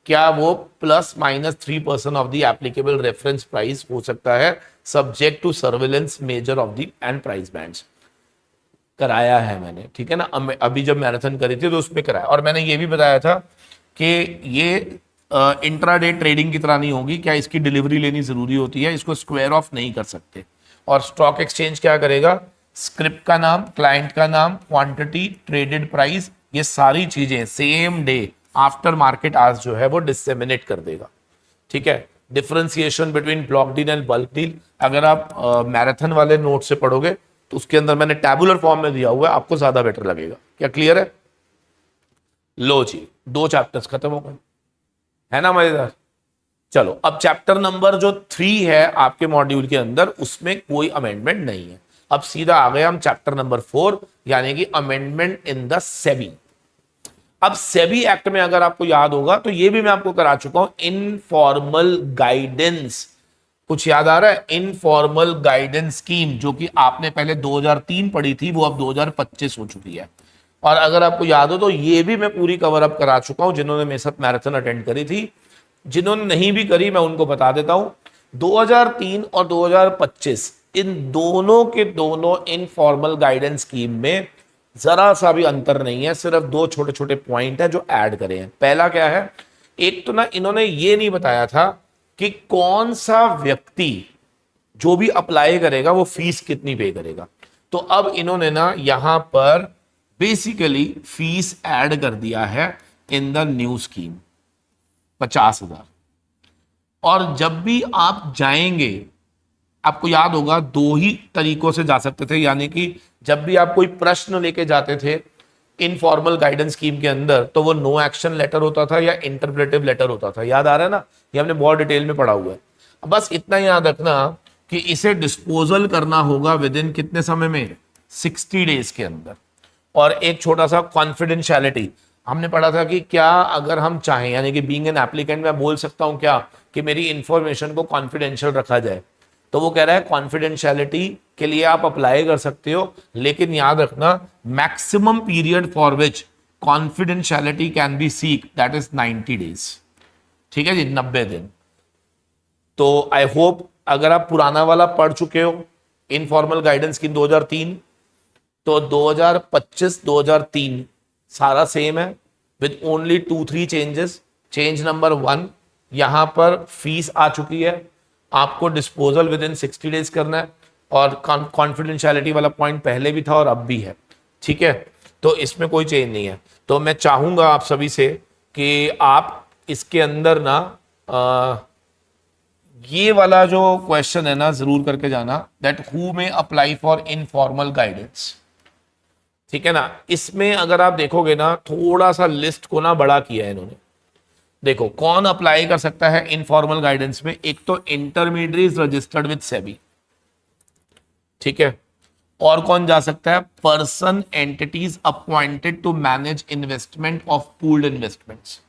S1: क्या वो ±3% of the applicable reference price हो सकता है, subject to surveillance measure of the end price bands. कराया है मैंने, ठीक है ना। अभी जब मैराथन करी थी तो उसमें कराया, और मैंने ये भी बताया था कि ये इंट्राडे ट्रेडिंग की तरह नहीं होगी, क्या इसकी डिलीवरी लेनी जरूरी होती है, इसको स्क्वायर ऑफ नहीं कर सकते। और स्टॉक एक्सचेंज क्या करेगा, स्क्रिप्ट का नाम, क्लाइंट का नाम, क्वांटिटी, ट्रेडेड प्राइस, ये सारी चीजें सेम डे आफ्टर मार्केट आज जो है वो डिसेमिनेट कर देगा, ठीक है। Differentiation between block deal and bulk deal, अगर आप मैराथन वाले नोट से पढ़ोगे तो उसके अंदर मैंने टैबुलर फॉर्म में दिया हुआ है, आपको ज्यादा बेटर लगेगा। क्या क्लियर है? लो जी, 2 चैप्टर्स खत्म हो गए, है ना मजेदार। चलो अब चैप्टर नंबर जो 3 है आपके मॉड्यूल के अंदर, उसमें कोई अमेंडमेंट नहीं है। अब सीधा आ गए हम चैप्टर नंबर 4, यानी कि अमेंडमेंट इन द सेबी। अब सेबी एक्ट में अगर आपको याद होगा तो ये भी मैं आपको करा चुका हूं, इनफॉर्मल गाइडेंस। कुछ याद आ रहा है? इनफॉर्मल गाइडेंस स्कीम, जो कि आपने पहले 2003 पढ़ी थी, वो अब 2025 हो चुकी है। और अगर आपको याद हो तो ये भी मैं पूरी कवर अप करा चुका हूं, जिन्होंने मेरे साथ मैराथन अटेंड करी थी। जिन्होंने नहीं भी करी मैं उनको बता देता हूं, 2003 और 2025 इन दोनों के दोनों इनफॉर्मल गाइडेंस स्कीम में जरा सा भी अंतर नहीं है, सिर्फ 2 छोटे छोटे पॉइंट है जो ऐड करे हैं। पहला क्या है, एक तो ना इन्होंने ये नहीं बताया था कि कौन सा व्यक्ति जो भी अप्लाई करेगा वो फीस कितनी पे करेगा। तो अब इन्होंने ना यहां पर बेसिकली फीस ऐड कर दिया है इन द न्यू स्कीम, 50,000। और जब भी आप जाएंगे, आपको याद होगा 2 ही तरीकों से जा सकते थे, यानी कि जब भी आप कोई प्रश्न लेके जाते थे इनफॉर्मल गाइडेंस स्कीम के अंदर, तो वो नो एक्शन लेटर होता था या इंटरप्रेटिव लेटर होता था। याद आ रहा है ना, ये हमने बहुत डिटेल में पढ़ा हुआ है। बस इतना याद रखना कि इसे डिस्पोजल करना होगा विद इन कितने समय में, 60 डेज के अंदर। और एक छोटा सा कॉन्फिडेंशियलिटी, हमने पढ़ा था कि क्या अगर हम चाहें, यानी कि बीइंग एन एप्लीकेंट मैं बोल सकता हूं क्या कि मेरी इंफॉर्मेशन को कॉन्फिडेंशियल रखा जाए, तो वो कह रहा है कॉन्फिडेंशियलिटी के लिए आप अप्लाई कर सकते हो, लेकिन याद रखना maximum period for which confidentiality can be seek, that is 90 days, ठीक है जी, 90 दिन। तो आई होप अगर आप पुराना वाला पढ़ चुके हो इनफॉर्मल गाइडेंस की 2003, तो 2025 2003 सारा सेम है with only 2-3 changes. Change number 1, यहां पर फीस आ चुकी है आपको डिस्पोजल विद इन 60 डेज करना है, और कॉन्फिडेंशियलिटी वाला पॉइंट पहले भी था और अब भी है, ठीक है। तो इसमें कोई चेंज नहीं है। तो मैं चाहूंगा आप सभी से कि आप इसके अंदर ना ये वाला जो क्वेश्चन है ना जरूर करके जाना, दैट हु में अप्लाई फॉर इनफॉर्मल गाइडेंस, ठीक है ना। इसमें अगर आप देखोगे ना थोड़ा सा लिस्ट को ना बड़ा किया है इन्होंने। देखो कौन अप्लाई कर सकता है इनफॉर्मल गाइडेंस में, एक तो इंटरमीडिएट रजिस्टर्ड विद सेबी, ठीक है। और कौन जा सकता है, person entities appointed to manage investment of pooled investments.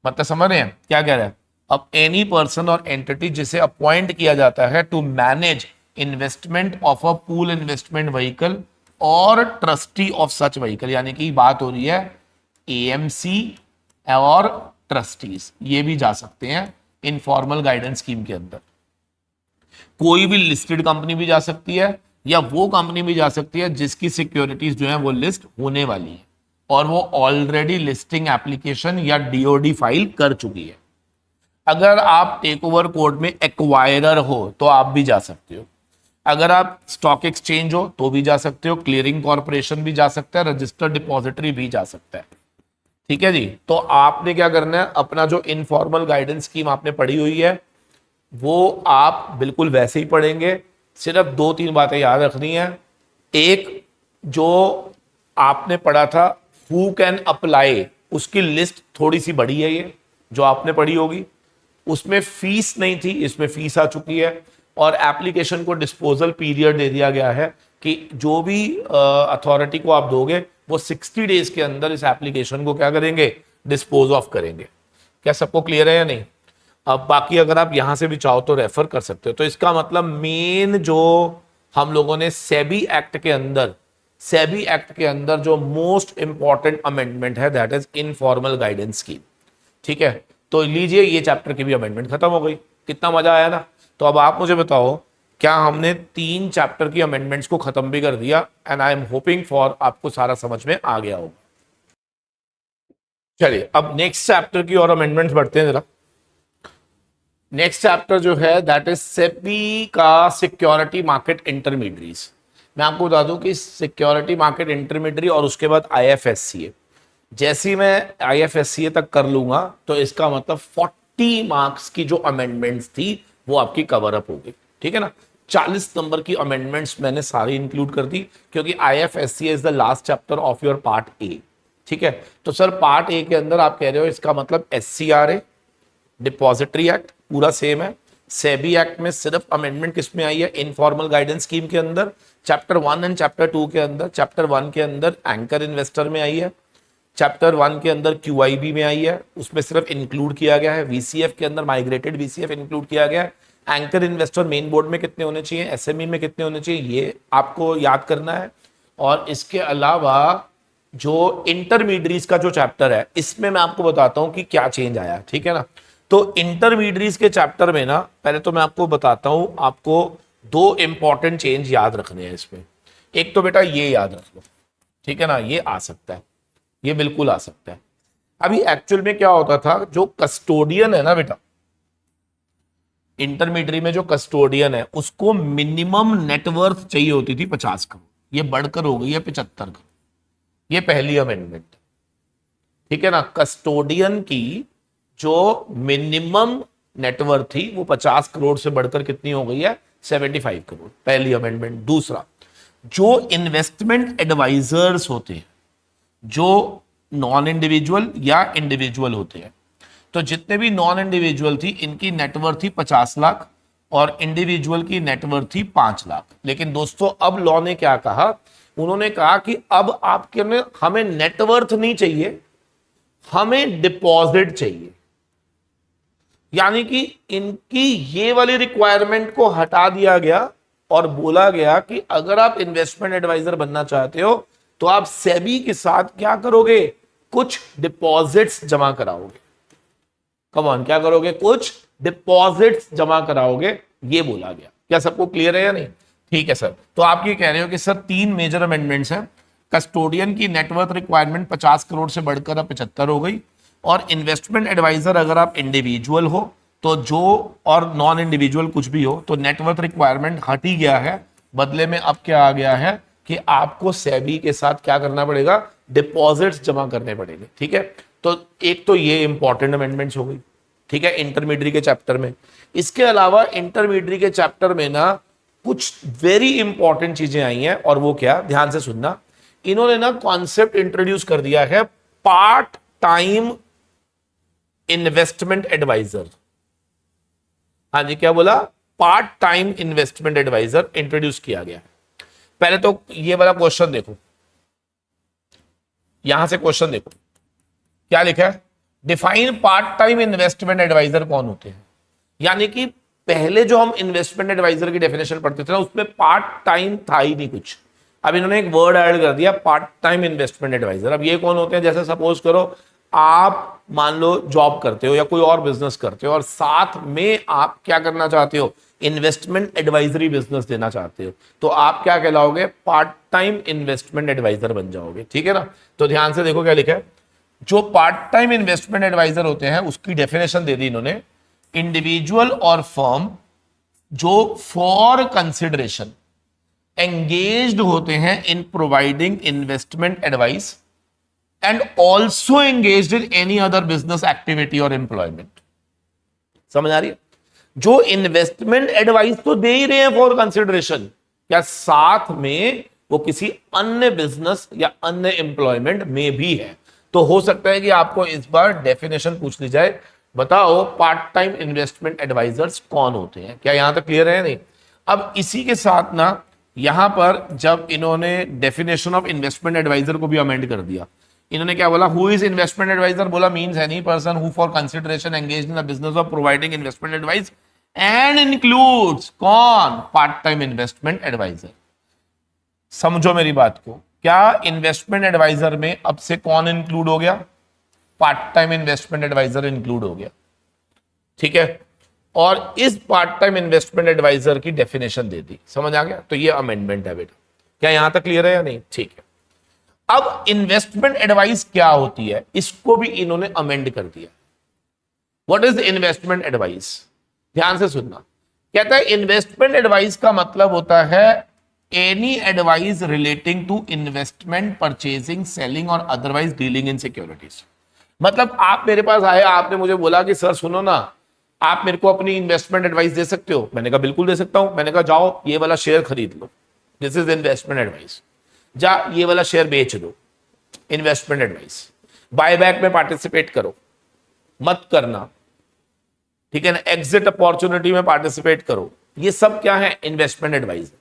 S1: मतलब समझ रहे हैं क्या कह रहा है, अब एनी पर्सन और एंटिटी जिसे अपॉइंट किया जाता है to manage investment of a pool investment vehicle और ट्रस्टी ऑफ सच व्हीकल, यानी कि बात हो रही है एएमसी और ट्रस्टीज, ये भी जा सकते हैं इनफॉर्मल गाइडेंस स्कीम के अंदर। कोई भी लिस्टेड कंपनी भी जा सकती है, या वो कंपनी भी जा सकती है जिसकी सिक्योरिटीज जो है वो लिस्ट होने वाली है और वो ऑलरेडी लिस्टिंग एप्लीकेशन या डीओडी फाइल कर चुकी है। अगर आप टेक ओवर कोर्ट में एक्वायरर हो तो आप भी जा सकते हो, अगर आप स्टॉक एक्सचेंज हो तो भी जा सकते हो, क्लियरिंग कॉर्पोरेशन भी जा सकता है, रजिस्टर्ड डिपॉजिटरी भी जा सकता है, ठीक है जी। तो आपने क्या करना है, अपना जो इनफॉर्मल गाइडेंस स्कीम आपने पढ़ी हुई है वो आप बिल्कुल वैसे ही पढ़ेंगे, सिर्फ 2-3 बातें याद रखनी है। एक, जो आपने पढ़ा था हु कैन अप्लाई, उसकी लिस्ट थोड़ी सी बड़ी है, ये जो आपने पढ़ी होगी उसमें फीस नहीं थी, इसमें फीस आ चुकी है, और एप्लीकेशन को डिस्पोजल पीरियड दे दिया गया है कि जो भी अथॉरिटी को आप दोगे वो 60 डेज के अंदर इस एप्लीकेशन को क्या करेंगे, डिस्पोज ऑफ करेंगे। क्या सबको क्लियर है या नहीं। अब बाकी अगर आप यहां से भी चाहो तो रेफर कर सकते हो। तो इसका मतलब मेन जो हम लोगों ने सेबी एक्ट के अंदर जो मोस्ट इंपॉर्टेंट अमेंडमेंट है that is informal guidance scheme, ठीक है। तो लीजिए ये चैप्टर की भी अमेंडमेंट खत्म हो गई, कितना मजा आया ना। तो अब आप मुझे बताओ क्या हमने 3 चैप्टर की अमेंडमेंट्स को खत्म भी कर दिया, and I am hoping for आपको सारा समझ में आ गया होगा। चलिए अब नेक्स्ट चैप्टर की और अमेंडमेंट्स बढ़ते हैं जरा। नेक्स्ट चैप्टर जो है दैट इज सेबी का सिक्योरिटी मार्केट इंटरमीडियरीज। मैं आपको बता दूं कि सिक्योरिटी मार्केट इंटरमीडियरी और उसके बाद आईएफएससीए, जैसे ही मैं आईएफएससीए तक कर लूंगा तो इसका मतलब 40 मार्क्स की जो अमेंडमेंट्स थी वो आपकी कवर अप हो गई, ठीक है ना। 40 नंबर की अमेंडमेंट्स मैंने सारी इंक्लूड कर दी, क्योंकि IFSCA is the last chapter of your part A, ठीक है। तो सर पार्ट ए के अंदर आप कह रहे हो इसका मतलब एससीआरए, डिपॉजिटरी एक्ट पूरा सेम है। सेबी एक्ट में सिर्फ अमेंडमेंट किस में आई है, इनफॉर्मल गाइडेंस स्कीम के अंदर, चैप्टर 1 एंड चैप्टर 2 के अंदर। चैप्टर 1 के अंदर एंकर इन्वेस्टर में आई है, चैप्टर 1 के अंदर क्यूआईबी में आई है, उसमें सिर्फ इंक्लूड किया गया है। वीसीएफ के अंदर माइग्रेटेड वीसीएफ इंक्लूड किया गया है। एंकर इन्वेस्टर मेन बोर्ड में कितने होने चाहिए, एसएमई में कितने होने चाहिए, ये आपको याद करना है। और इसके अलावा जो इंटरमीडिएट्स का जो चैप्टर है इसमें मैं आपको बताता हूं कि क्या चेंज आया, ठीक है ना। तो इंटरमीडिएट्स के चैप्टर में ना पहले तो मैं आपको बताता हूं, आपको 2 इंपॉर्टेंट चेंज याद रखने हैं इसमें। एक तो बेटा ये याद रख लो, ठीक है ना, ये आ सकता है, ये बिल्कुल आ सकता है। अभी एक्चुअल में क्या होता था, जो कस्टोडियन है ना बेटा, इंटरमीडिएट में जो कस्टोडियन है उसको मिनिमम नेटवर्थ चाहिए होती थी 50 करोड़, ये बढ़कर हो गई है 75 करोड़। ये पहली अमेंडमेंट, ठीक है ना। कस्टोडियन की जो मिनिमम नेटवर्थ थी वो 50 करोड़ से बढ़कर कितनी हो गई है, 75 करोड़, पहली अमेंडमेंट। दूसरा, जो इन्वेस्टमेंट एडवाइजर्स होते हैं, जो नॉन इंडिविजुअल या इंडिविजुअल होते हैं, तो जितने भी नॉन इंडिविजुअल थी इनकी नेटवर्थ थी 50 लाख और इंडिविजुअल की नेटवर्थ थी 5 लाख। लेकिन दोस्तों अब लॉ ने क्या कहा, उन्होंने कहा कि अब आपके में हमें नेटवर्थ नहीं चाहिए, हमें डिपॉजिट चाहिए। यानी कि इनकी ये वाली रिक्वायरमेंट को हटा दिया गया और बोला गया कि अगर आप इन्वेस्टमेंट एडवाइजर बनना चाहते हो तो आप सेबी के साथ क्या करोगे, कुछ डिपॉजिट्स जमा कराओगे। कम ऑन, क्या करोगे, कुछ डिपॉजिट्स जमा कराओगे, ये बोला गया। क्या सबको क्लियर है या नहीं, ठीक है सर। तो आप ये कह रहे हो कि सर 3 मेजर अमेंडमेंट्स हैं। कस्टोडियन की नेटवर्थ रिक्वायरमेंट 50 करोड़ से बढ़कर अब 75 हो गई, और इन्वेस्टमेंट एडवाइजर अगर आप इंडिविजुअल हो तो जो और नॉन इंडिविजुअल कुछ भी हो, तो नेटवर्थ रिक्वायरमेंट हट ही गया है। बदले में अब क्या आ गया है कि आपको सेबी के साथ क्या करना पड़ेगा, डिपॉजिट्स जमा करने पड़ेंगे। ठीक है, तो एक तो ये इंपॉर्टेंट अमेंडमेंट्स हो गई, ठीक है, इंटरमीडिएट के चैप्टर में। इसके अलावा इंटरमीडिएट के चैप्टर में ना कुछ वेरी इंपॉर्टेंट चीजें आई हैं, और वो क्या, ध्यान से सुनना। इन्होंने ना कॉन्सेप्ट इंट्रोड्यूस कर दिया है, पार्ट टाइम इन्वेस्टमेंट एडवाइजर। हाँ जी, क्या बोला, part time investment adviser introduce किया गया। पहले तो ये वाला क्वेश्चन देखो, यहां से क्वेश्चन देखो क्या लिखा है, define part time investment adviser कौन होते हैं। यानी कि पहले जो हम इन्वेस्टमेंट एडवाइजर की डेफिनेशन पढ़ते थे ना, उसमें पार्ट टाइम था ही नहीं कुछ। अब इन्होंने एक वर्ड ऐड कर दिया, पार्ट टाइम इन्वेस्टमेंट एडवाइजर। अब ये कौन होते हैं, जैसे सपोज करो आप मान लो जॉब करते हो या कोई और बिजनेस करते हो, और साथ में आप क्या करना चाहते हो, इन्वेस्टमेंट एडवाइजरी बिजनेस देना चाहते हो, तो आप क्या कहलाओगे, पार्ट टाइम इन्वेस्टमेंट एडवाइजर बन जाओगे। ठीक है ना, तो ध्यान से देखो क्या लिखा है। जो पार्ट टाइम इन्वेस्टमेंट एडवाइजर होते हैं उसकी डेफिनेशन दे दी इन्होंने, इंडिविजुअल और फर्म जो फॉर कंसिडरेशन एंगेज्ड होते हैं in providing investment advice and also engaged in any other business activity और एम्प्लॉयमेंट। समझ आ रही है, जो इन्वेस्टमेंट एडवाइस तो दे ही रहे हैं फॉर कंसिडरेशन, क्या साथ में वो किसी अन्य बिजनेस या अन्य एम्प्लॉयमेंट में भी है। तो हो सकता है कि आपको इस बार डेफिनेशन पूछ ली जाए, बताओ पार्ट टाइम इन्वेस्टमेंट एडवाइजर्स कौन होते हैं। क्या यहां तक क्लियर है नहीं। अब इसी के साथ ना यहां पर जब इन्होंने डेफिनेशन ऑफ इन्वेस्टमेंट एडवाइजर को भी अमेंड कर दिया, इन्होंने क्या बोला, हु इज इन्वेस्टमेंट एडवाइजर, बोला means any person who for consideration engaged in the business of providing investment advice and includes कौन, पार्ट टाइम इन्वेस्टमेंट एडवाइजर। समझो मेरी बात को, क्या इन्वेस्टमेंट एडवाइजर में अब से कौन इंक्लूड हो गया, part time investment adviser include हो गया। ठीक है, और इस पार्ट टाइम इन्वेस्टमेंट एडवाइजर की डेफिनेशन दे दी। समझ आ गया, तो ये अमेंडमेंट है बेटा। क्या यहां तक क्लियर है या नहीं, ठीक है। अब इन्वेस्टमेंट एडवाइस क्या होती है, इसको भी इन्होंने अमेंड कर दिया। व्हाट इज इन्वेस्टमेंट एडवाइस, ध्यान से सुनना। कहता है इन्वेस्टमेंट एडवाइस का मतलब होता है any advice relating to investment, purchasing, selling और अदरवाइज डीलिंग इन सिक्योरिटीज। मतलब आप मेरे पास आए, आपने मुझे बोला कि सर सुनो ना, आप मेरे को अपनी इन्वेस्टमेंट एडवाइस दे सकते हो। मैंने कहा बिल्कुल दे सकता हूं। मैंने कहा जाओ ये वाला शेयर खरीद लो, दिस इज इन्वेस्टमेंट एडवाइस। जा ये वाला शेयर बेच दो, इन्वेस्टमेंट एडवाइस। बायबैक में पार्टिसिपेट करो, मत करना, ठीक है ना, एग्जिट अपॉर्चुनिटी में पार्टिसिपेट करो, ये सब क्या है, इन्वेस्टमेंट एडवाइस।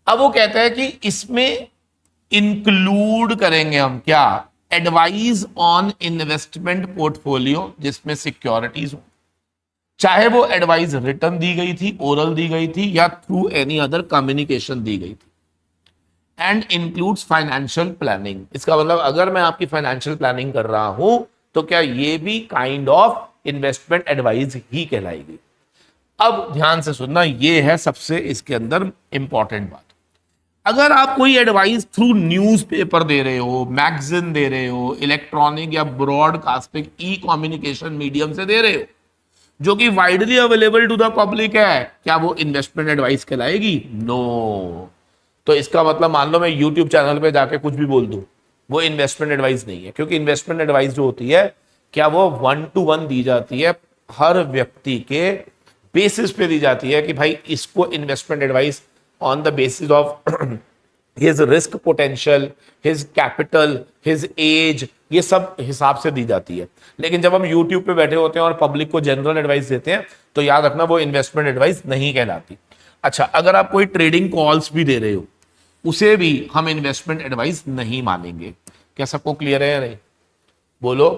S1: अब वो कहता है कि इसमें इंक्लूड करेंगे हम क्या, एडवाइस ऑन इन्वेस्टमेंट पोर्टफोलियो जिसमें सिक्योरिटीज हो, चाहे वो एडवाइस रिटर्न दी गई थी, ओरल दी गई थी, या थ्रू एनी अदर कम्युनिकेशन दी गई थी। And includes financial planning. इसका मतलब अगर मैं आपकी फाइनेंशियल प्लानिंग कर रहा हूं तो क्या ये भी काइंड ऑफ इन्वेस्टमेंट एडवाइस ही कहलाएगी। अब ध्यान से सुनना, ये है सबसे इसके अंदर इंपॉर्टेंट बात। अगर आप कोई एडवाइस थ्रू न्यूज़पेपर दे रहे हो, मैगजीन दे रहे हो, इलेक्ट्रॉनिक या ब्रॉडकास्टिंग ई कम्युनिकेशन मीडियम से दे रहे हो, जो कि widely available to the public है, क्या वो इन्वेस्टमेंट एडवाइस कहलाएगी? नो। तो इसका मतलब मान लो मैं यूट्यूब चैनल पे जाके कुछ भी बोल दूं, वो इन्वेस्टमेंट एडवाइस नहीं है। क्योंकि इन्वेस्टमेंट एडवाइस जो होती है, क्या वो 1-to-1 दी जाती है, हर व्यक्ति के बेसिस पे दी जाती है कि भाई इसको investment advice on the basis of his risk potential, his capital, his age, ये सब हिसाब से दी जाती है। लेकिन जब हम YouTube पे बैठे होते हैं और पब्लिक को जनरल एडवाइस देते हैं, तो याद रखना वो इन्वेस्टमेंट एडवाइस नहीं कहलाती। अच्छा, अगर आप कोई ट्रेडिंग कॉल्स भी दे रहे हो, उसे भी हम इन्वेस्टमेंट एडवाइस नहीं मानेंगे। क्या सबको क्लियर है या नहीं, बोलो।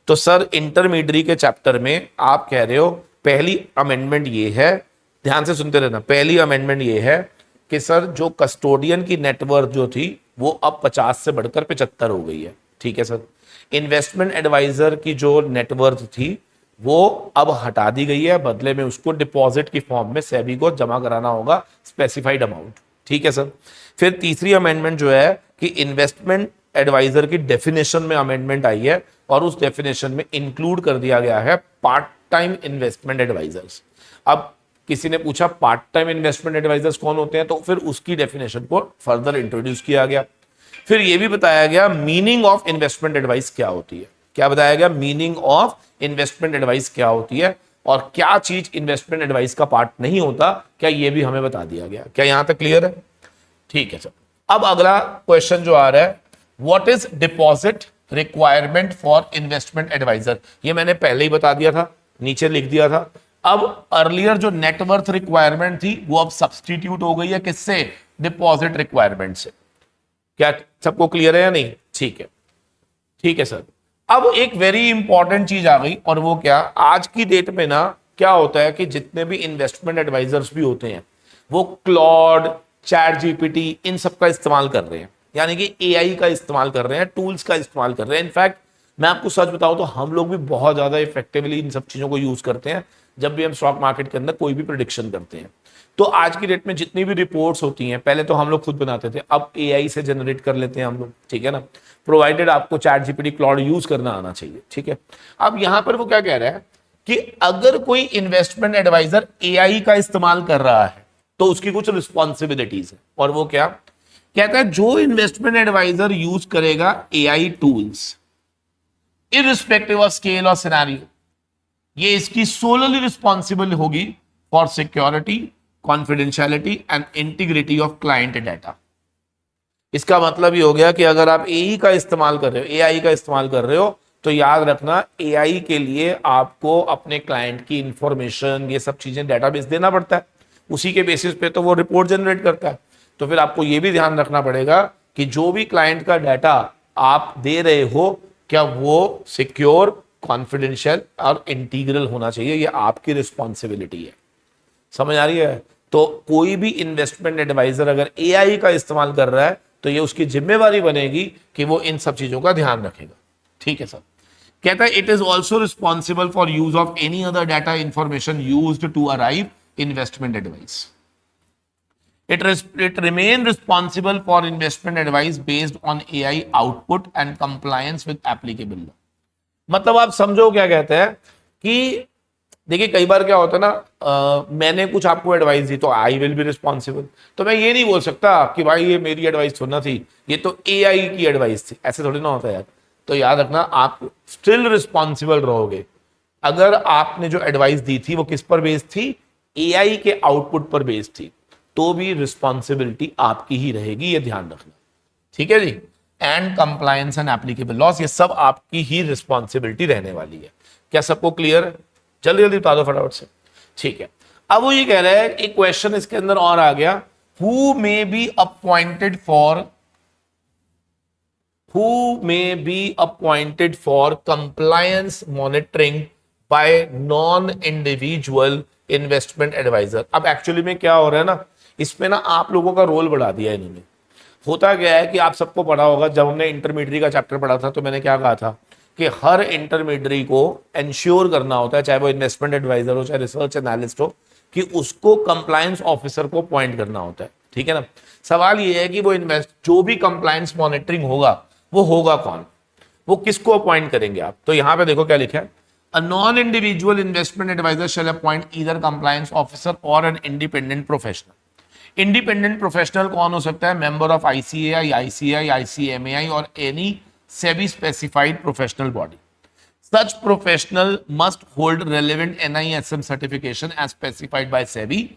S1: तो सर इंटरमीडिएट के चैप्टर में आप कह रहे हो पहली अमेंडमेंट ये है, ध्यान से सुनते रहना, पहली अमेंडमेंट ये है कि सर जो कस्टोडियन की नेटवर्थ जो थी वो अब 50 से बढ़कर 75 हो गई है। ठीक है सर। इन्वेस्टमेंट एडवाइजर की जो नेटवर्थ थी वो अब हटा दी गई है, बदले में उसको डिपॉजिट की फॉर्म में सेबी को जमा कराना होगा स्पेसिफाइड अमाउंट। ठीक है सर। फिर तीसरी अमेंडमेंट जो है कि इन्वेस्टमेंट एडवाइजर की डेफिनेशन में अमेंडमेंट आई है और उस डेफिनेशन में इंक्लूड कर दिया गया है पार्ट टाइम इन्वेस्टमेंट एडवाइजर्स। अब किसी ने पूछा पार्ट टाइम इन्वेस्टमेंट एडवाइजर्स कौन होते हैं, तो फिर उसकी डेफिनेशन को फर्दर इंट्रोड्यूस किया गया। फिर यह भी बताया गया मीनिंग ऑफ इन्वेस्टमेंट एडवाइस क्या होती है। क्या बताया गया? मीनिंग ऑफ इन्वेस्टमेंट एडवाइस क्या होती है और क्या चीज इन्वेस्टमेंट एडवाइस का पार्ट नहीं होता, क्या यह भी हमें बता दिया गया। क्या यहां तक क्लियर है? ठीक है सर। अब अगला क्वेश्चन जो आ रहा है, what is deposit requirement for investment adviser. ये मैंने पहले ही बता दिया था, नीचे लिख दिया था। अब अर्लियर जो नेटवर्थ रिक्वायरमेंट थी वो अब सब्सटीट्यूट हो गई है किससे? डिपॉजिट रिक्वायरमेंट से। क्या सबको क्लियर है या नहीं? ठीक है, ठीक है सर। अब एक वेरी इंपॉर्टेंट चीज आ गई, और वो क्या, आज की डेट में ना क्या होता है कि जितने भी इन्वेस्टमेंट एडवाइजर्स भी होते हैं वो क्लॉड, चैट जीपीटी, इन सब का इस्तेमाल कर रहे हैं, यानी कि एआई का इस्तेमाल कर रहे हैं, टूल्स का इस्तेमाल कर रहे हैं। इनफैक्ट मैं आपको सच बताऊं तो हम लोग भी बहुत ज्यादा इफेक्टिवली इन सब चीजों को यूज करते हैं जब भी हम स्टॉक मार्केट के अंदर कोई भी प्रेडिक्शन करते हैं। तो आज की डेट में जितनी भी रिपोर्ट्स होती हैं, पहले तो हम लोग खुद बनाते थे, अब एआई से जनरेट कर लेते हैं हम लोग, ठीक है ना, प्रोवाइडेड आपको चैट जीपीटी, क्लाउड यूज करना आना चाहिए, ठीक है। अब यहां पर वो क्या कह रहा है कि अगर कोई इन्वेस्टमेंट एडवाइजर एआई का इस्तेमाल कर रहा है तो उसकी कुछ रिस्पॉन्सिबिलिटीज है, और वो क्या कहता है, जो इन्वेस्टमेंट एडवाइजर यूज करेगा AI tools irrespective of scale और सिनेरियो, ये इसकी सोलली रिस्पॉन्सिबल होगी for security, confidentiality and integrity of client data. इसका मतलब ये हो गया कि अगर आप एआई का इस्तेमाल कर रहे हो, एआई का इस्तेमाल कर रहे हो, तो याद रखना एआई के लिए आपको अपने क्लाइंट की इंफॉर्मेशन, ये सब चीजें डेटाबेस देना पड़ता है, उसी के बेसिस पे तो वो रिपोर्ट जनरेट करता है। तो फिर आपको ये भी ध्यान रखना पड़ेगा कि जो भी क्लाइंट का डाटा आप दे रहे हो, क्या वो सिक्योर, कॉन्फिडेंशियल और इंटीग्रल होना चाहिए, ये आपकी रिस्पॉन्सिबिलिटी है। समझ आ रही है? तो कोई भी इन्वेस्टमेंट एडवाइजर अगर एआई का इस्तेमाल कर रहा है तो ये उसकी जिम्मेवारी बनेगी कि वो इन सब चीजों का ध्यान रखेगा, ठीक है सर। कहता है it is also responsible for use of any other data information used to arrive investment advice. It remain responsible for investment advice based on AI output and compliance with applicable law। मतलब आप समझो क्या कहते हैं कि देखिए कई बार क्या होता है ना, मैंने कुछ आपको एडवाइस दी तो आई विल बी रिस्पॉन्सिबल। तो मैं ये नहीं बोल सकता कि भाई ये मेरी एडवाइस थोड़ी ना थी, ये तो एआई की एडवाइस थी, ऐसे थोड़ी ना होता है यार। तो याद रखना आप स्टिल रिस्पॉन्सिबल रहोगे। अगर आपने जो एडवाइस दी थी वो किस पर बेस्ड थी? एआई के आउटपुट पर बेस्ड थी, तो भी रिस्पॉन्सिबिलिटी आपकी ही रहेगी, ये ध्यान रखना, ठीक है जी। And compliance and applicable laws, ये सब आपकी ही रिस्पॉन्सिबिलिटी रहने वाली है। क्या सबको क्लियर है? जल्दी जल्दी बता दो फटाफट से, ठीक है। अब वो ये कह रहा है, एक क्वेश्चन इसके अंदर और आ गया, who may be appointed for compliance monitoring by non individual investment adviser. अब एक्चुअली में क्या हो रहा है ना, इसमें ना आप लोगों का रोल बढ़ा दिया है इन्होंने। होता क्या है कि आप सबको पढ़ा होगा, जब हमने इंटरमीडिएट का चैप्टर पढ़ा था तो मैंने क्या कहा था कि हर इंटरमीडिएट को इंश्योर करना होता है, चाहे वो इन्वेस्टमेंट एडवाइजर हो, चाहे रिसर्च एनालिस्ट हो, कि उसको कंप्लायंस ऑफिसर को अपॉइंट करना होता है, ठीक है ना। सवाल ये है कि वो जो भी कंप्लायंस मॉनिटरिंग होगा वो होगा कौन, वो किसको अपॉइंट करेंगे आप? तो यहां पे देखो क्या लिखा है, A non-individual investment advisor shall appoint either compliance officer or an independent professional। Independent professional कौन हो सकता है? Member of ICAI, ICI, ICMAI और any SEBI specified professional body. Such professional must hold relevant NISM certification as specified by SEBI.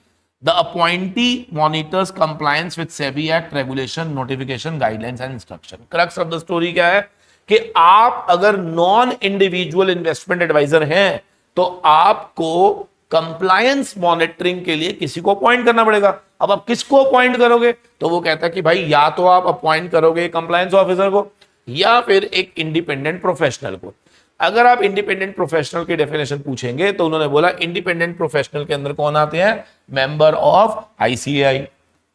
S1: The appointee monitors compliance with SEBI act, regulation, notification, guidelines and instruction. Crux of the story क्या है कि आप अगर non individual investment adviser हैं तो आपको compliance monitoring के लिए किसी को अपॉइंट करना पड़ेगा। अब आप किसको अपॉइंट करोगे? तो वो कहता है कि भाई या तो आप अपॉइंट करोगे कंप्लायंस ऑफिसर को या फिर एक इंडिपेंडेंट प्रोफेशनल को। अगर आप इंडिपेंडेंट प्रोफेशनल की डेफिनेशन पूछेंगे तो उन्होंने बोला इंडिपेंडेंट प्रोफेशनल के अंदर कौन आते हैं? Member of ICAI,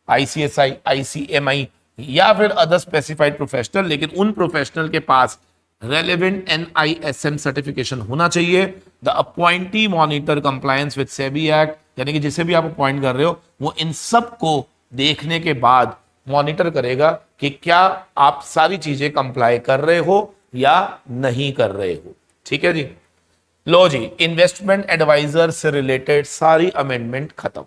S1: ICSI, ICMI या फिर अदर स्पेसिफाइड प्रोफेशनल, लेकिन उन प्रोफेशनल के पास रेलेवेंट एनआईएसएम सर्टिफिकेशन होना चाहिए। The appointee monitor compliance with SEBI act, यानी कि जिसे भी आप अपॉइंट कर रहे हो वो इन सब को देखने के बाद मॉनिटर करेगा कि क्या आप सारी चीजें कंप्लाई कर रहे हो या नहीं कर रहे हो, ठीक है जी। लो जी, इन्वेस्टमेंट एडवाइजर से रिलेटेड सारी अमेंडमेंट खत्म।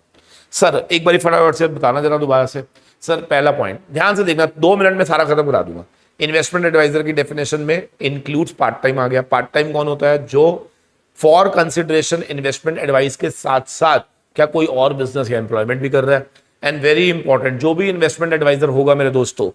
S1: सर एक बार फटाफट से बताना जरा दोबारा से। सर पहला पॉइंट ध्यान से देखना, 2 मिनट में सारा खत्म करा दूंगा। इन्वेस्टमेंट एडवाइजर की डेफिनेशन में इंक्लूड्स पार्ट टाइम आ गया। पार्ट टाइम कौन होता है? जो फॉर कंसिडरेशन इन्वेस्टमेंट एडवाइस के साथ साथ क्या कोई और बिजनेस या एम्प्लॉयमेंट भी कर रहा है। एंड वेरी इंपॉर्टेंट, जो भी इन्वेस्टमेंट एडवाइजर होगा मेरे दोस्तों,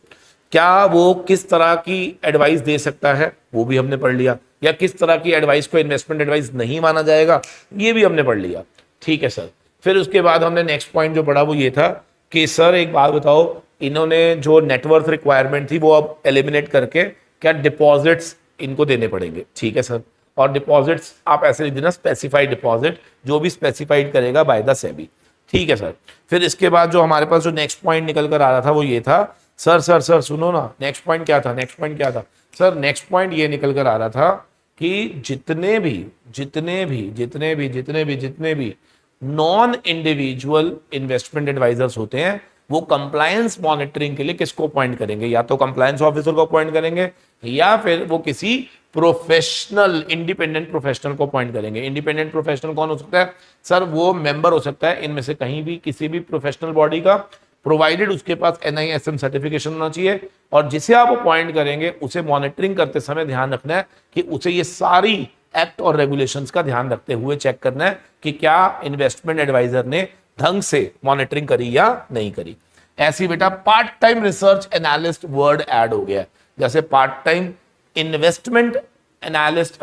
S1: क्या वो किस तरह की एडवाइस दे सकता है वो भी हमने पढ़ लिया, या किस तरह की एडवाइस को इन्वेस्टमेंट एडवाइस नहीं माना जाएगा ये भी हमने पढ़ लिया। ठीक है सर। फिर उसके बाद हमने नेक्स्ट पॉइंट जो पढ़ा वो ये था कि सर एक बात बताओ, इन्होंने जो नेटवर्थ रिक्वायरमेंट थी वो अब एलिमिनेट करके क्या डिपॉजिट्स इनको देने पड़ेंगे। ठीक है सर। और डिपॉजिट्स आप ऐसे लिख देना, स्पेसिफाइड डिपॉजिट, जो भी स्पेसिफाइड करेगा बाय द सेबी। ठीक है सर। फिर इसके बाद जो हमारे पास जो नेक्स्ट पॉइंट निकल कर आ रहा था वो ये था, सर सुनो ना, नेक्स्ट पॉइंट क्या था? नेक्स्ट पॉइंट क्या था सर? नेक्स्ट पॉइंट ये निकल कर आ रहा था कि जितने भी नॉन इंडिविजुअल इन्वेस्टमेंट एडवाइजर्स होते हैं वो कंप्लायंस मॉनिटरिंग के लिए किसको अपॉइंट करेंगे? या तो कंप्लायंस ऑफिसर को अपॉइंट करेंगे या फिर वो किसी प्रोफेशनल, इंडिपेंडेंट प्रोफेशनल को अपॉइंट करेंगे। इंडिपेंडेंट प्रोफेशनल कौन हो सकता है? सर वो मेंबर हो सकता है इनमें से कहीं भी, किसी भी प्रोफेशनल बॉडी का, प्रोवाइडेड उसके पास NISM सर्टिफिकेशन होना चाहिए। और जिसे आप अपॉइंट करेंगे उसे मॉनिटरिंग करते समय ध्यान रखना है कि उसे ये सारी एक्ट और रेगुलेशंस का ध्यान रखते हुए चेक करना है कि क्या इन्वेस्टमेंट एडवाइजर ने ढंग से मॉनिटरिंग करी या नहीं करी। ऐसी बेटा part time research analyst word add हो गया, जैसे part time investment analyst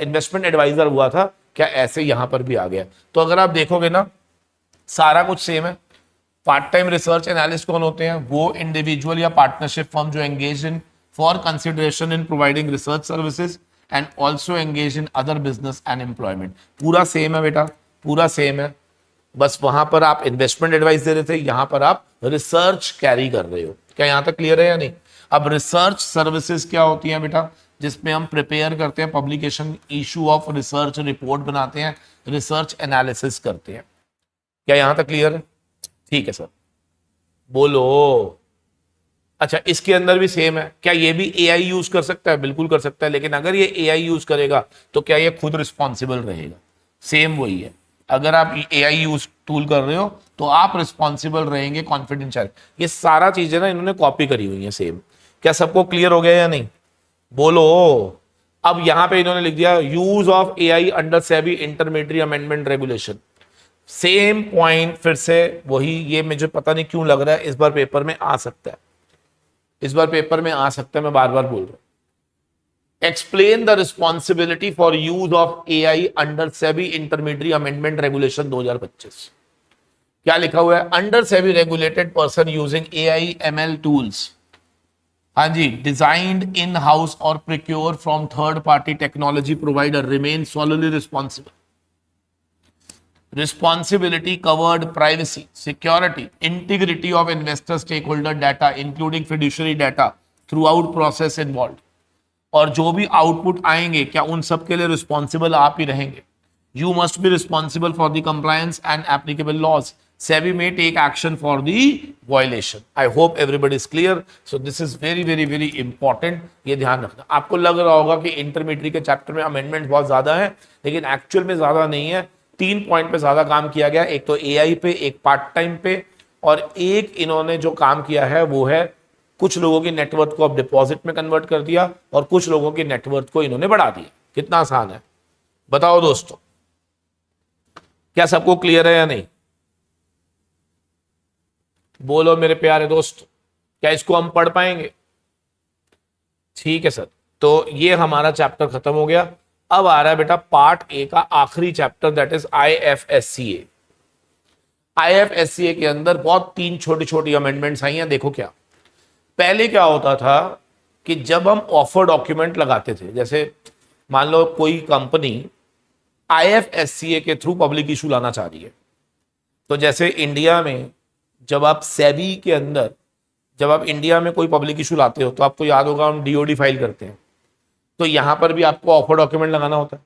S1: investment adviser हुआ था, क्या ऐसे यहां पर भी आ गया। तो अगर आप देखोगे ना सारा कुछ सेम है। पार्ट टाइम रिसर्च एनालिस्ट कौन होते हैं? वो इंडिविजुअल या पार्टनरशिप फर्म जो engage in for consideration in providing research services and also engage in other business and employment. पूरा सेम है बेटा, पूरा सेम है। बस वहां पर आप इन्वेस्टमेंट एडवाइस दे रहे थे, यहां पर आप रिसर्च कैरी कर रहे हो। क्या यहां तक क्लियर है या नहीं? अब रिसर्च सर्विसेज क्या होती है बेटा? जिसमें हम प्रिपेयर करते हैं publication, issue of research report बनाते हैं, रिसर्च एनालिसिस करते हैं। क्या यहां तक क्लियर है? ठीक है सर। बोलो। अच्छा इसके अंदर भी सेम है। क्या ये भी AI यूज कर सकता है? बिल्कुल कर सकता है, लेकिन अगर ये AI यूज करेगा तो क्या ये खुद रिस्पॉन्सिबल रहेगा? सेम वही है। अगर आप AI यूज टूल कर रहे हो तो आप रिस्पॉन्सिबल रहेंगे, कॉन्फिडेंशियल। ये सारा चीजें ना इन्होंने कॉपी करी हुई है सेम। क्या सबको क्लियर हो गया या नहीं? बोलो। अब यहां पे इन्होंने लिख दिया use of AI under SEBI intermediate amendment regulation. Same point फिर से वही, ये मुझे पता नहीं क्यों लग रहा है इस बार पेपर में आ सकता है, इस बार पेपर में आ सकता है, मैं बार बार बोल रहा हूं। Explain the responsibility for use of AI under SEBI intermediate amendment regulation 2025। क्या लिखा हुआ है? Under SEBI regulated person using AI ML tools, हाँ जी, डिजाइंड इन हाउस और procure from third party technology provider remain solely responsible. Responsibility covered privacy, security, integrity of investor stakeholder data, including fiduciary data throughout process involved. और जो भी output आएंगे क्या उन सब के लिए रिस्पॉन्सिबल आप ही रहेंगे। You must be responsible for the compliance and applicable laws. SEBI may take action for the violation. I hope everybody is clear. So this is very very very important. ये ध्यान रखना। आपको लग रहा होगा कि इंटरमीडिएट के चैप्टर में अमेंडमेंट बहुत ज्यादा है, लेकिन एक्चुअल में ज्यादा नहीं है। 3 पॉइंट पे ज्यादा काम किया गया, एक तो AI पे, एक पार्ट टाइम पे, और एक इन्होंने जो काम किया है वो है कुछ लोगों की नेटवर्थ को अब डिपॉजिट में कन्वर्ट कर दिया और कुछ लोगों की नेटवर्थ को इन्होंने बढ़ा दिया। कितना आसान है बताओ दोस्तों। क्या सबको क्लियर है या नहीं? बोलो मेरे प्यारे दोस्त, क्या इसको हम पढ़ पाएंगे? ठीक है सर। तो ये हमारा चैप्टर खत्म हो गया। अब आ रहा है बेटा पार्ट A का आखिरी chapter, that is IFSCA। IFSCA के अंदर बहुत 3 छोटी छोटी अमेंडमेंट्स आई हैं। देखो क्या, पहले क्या होता था कि जब हम ऑफर डॉक्यूमेंट लगाते थे, जैसे मान लो कोई कंपनी IFSCA के थ्रू पब्लिक इशू लाना चाह रही है, तो जैसे इंडिया में जब आप सेबी के अंदर, जब आप इंडिया में कोई पब्लिक इशू लाते हो तो आपको याद होगा हम DOD फाइल करते हैं, तो यहां पर भी आपको ऑफर डॉक्यूमेंट लगाना होता है।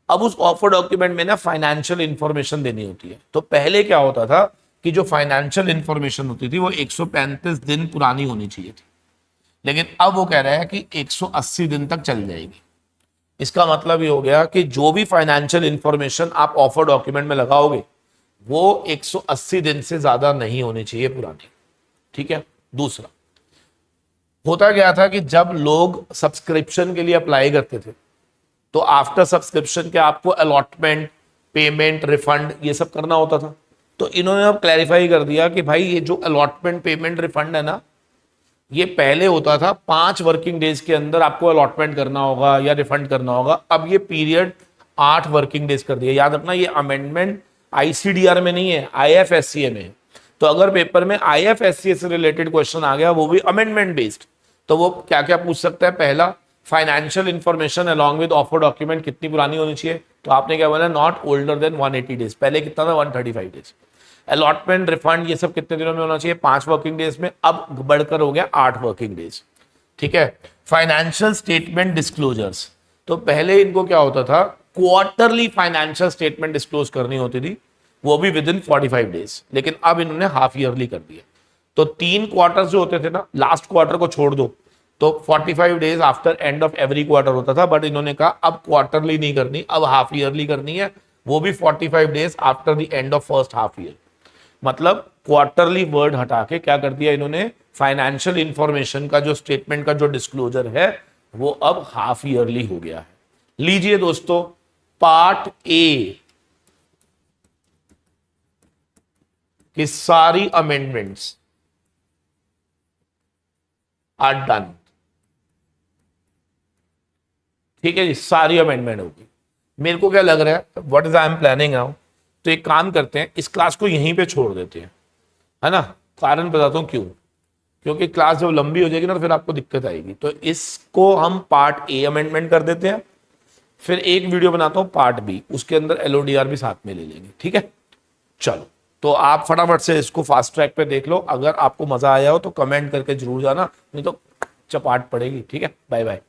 S1: अब उस ऑफर डॉक्यूमेंट में ना फाइनेंशियल इंफॉर्मेशन देनी होती है। तो पहले क्या होता था कि जो फाइनेंशियल इंफॉर्मेशन होती थी वो 135 दिन पुरानी होनी चाहिए थी, लेकिन अब वो कह रहा है कि 180 दिन तक चल जाएगी। इसका मतलब ये हो गया कि जो भी फाइनेंशियल इंफॉर्मेशन आप ऑफर डॉक्यूमेंट में लगाओगे वो 180 दिन से ज्यादा नहीं होनी चाहिए पुरानी। ठीक है। दूसरा, होता क्या था कि जब लोग सब्सक्रिप्शन के लिए अप्लाई करते थे तो आफ्टर सब्सक्रिप्शन के आपको अलॉटमेंट, पेमेंट, रिफंड ये सब करना होता था। तो इन्होंने अब क्लैरिफाई कर दिया कि भाई ये जो अलॉटमेंट, पेमेंट, रिफंड है ना, ये पहले होता था 5 वर्किंग डेज के अंदर आपको अलॉटमेंट करना होगा या रिफंड करना होगा। अब ये पीरियड 8 वर्किंग डेज कर दिया। याद रखना, ये अमेंडमेंट आईसीडीआर में नहीं है, आईएफएससीए में है। तो अगर पेपर में आईएफएससीए से रिलेटेड क्वेश्चन आ गया, वो भी अमेंडमेंट बेस्ड, तो वो क्या क्या पूछ सकता है? पहला, financial information along with offer document कितनी पुरानी होनी चाहिए? तो आपने क्या बोला? Not older than 180 days. पहले कितना था? 135 डेज। अलॉटमेंट, रिफंड ये सब कितने दिनों में होना चाहिए? 5 वर्किंग डेज में। अब बढ़कर हो गया 8 वर्किंग डेज। ठीक है। फाइनेंशियल स्टेटमेंट डिस्क्लोजर्स, तो पहले इनको क्या होता था? क्वार्टरली फाइनेंशियल स्टेटमेंट डिस्क्लोज करनी होती थी, वो भी विद इन 45 डेज। लेकिन अब इन्होंने हाफ ईयरली कर दिया। तो 3 क्वार्टर जो होते थे ना, लास्ट क्वार्टर को छोड़ दो, तो 45 days after end of every quarter होता था। बट इन्होंने कहा अब क्वार्टरली नहीं करनी, अब हाफ ईयरली करनी है, वो भी 45 days after the end of first half year. मतलब क्वार्टरली वर्ड हटा के क्या कर दिया इन्होंने? फाइनेंशियल इंफॉर्मेशन का जो स्टेटमेंट का जो डिस्क्लोजर है वो अब हाफ ईयरली हो गया है। लीजिए दोस्तों, पार्ट ए की सारी अमेंडमेंट्स आर डन। ठीक है जी, सारी अमेंडमेंट होगी। मेरे को क्या लग रहा है, what is I am planning now, तो एक काम करते हैं, इस क्लास को यहीं पे छोड़ देते हैं, है ना? कारण बताता हूं क्यों। क्योंकि क्लास जब लंबी हो जाएगी ना तो फिर आपको दिक्कत आएगी। तो इसको हम पार्ट ए अमेंडमेंट कर देते हैं, फिर एक वीडियो बनाता हूं पार्ट बी, उसके अंदर एलओडीआर भी साथ में ले लेंगे। ठीक है, चलो। तो आप फटाफट से इसको फास्ट ट्रैक पे देख लो। अगर आपको मजा आया हो तो कमेंट करके जरूर जाना, नहीं तो चपाट पड़ेगी। ठीक है, बाय बाय।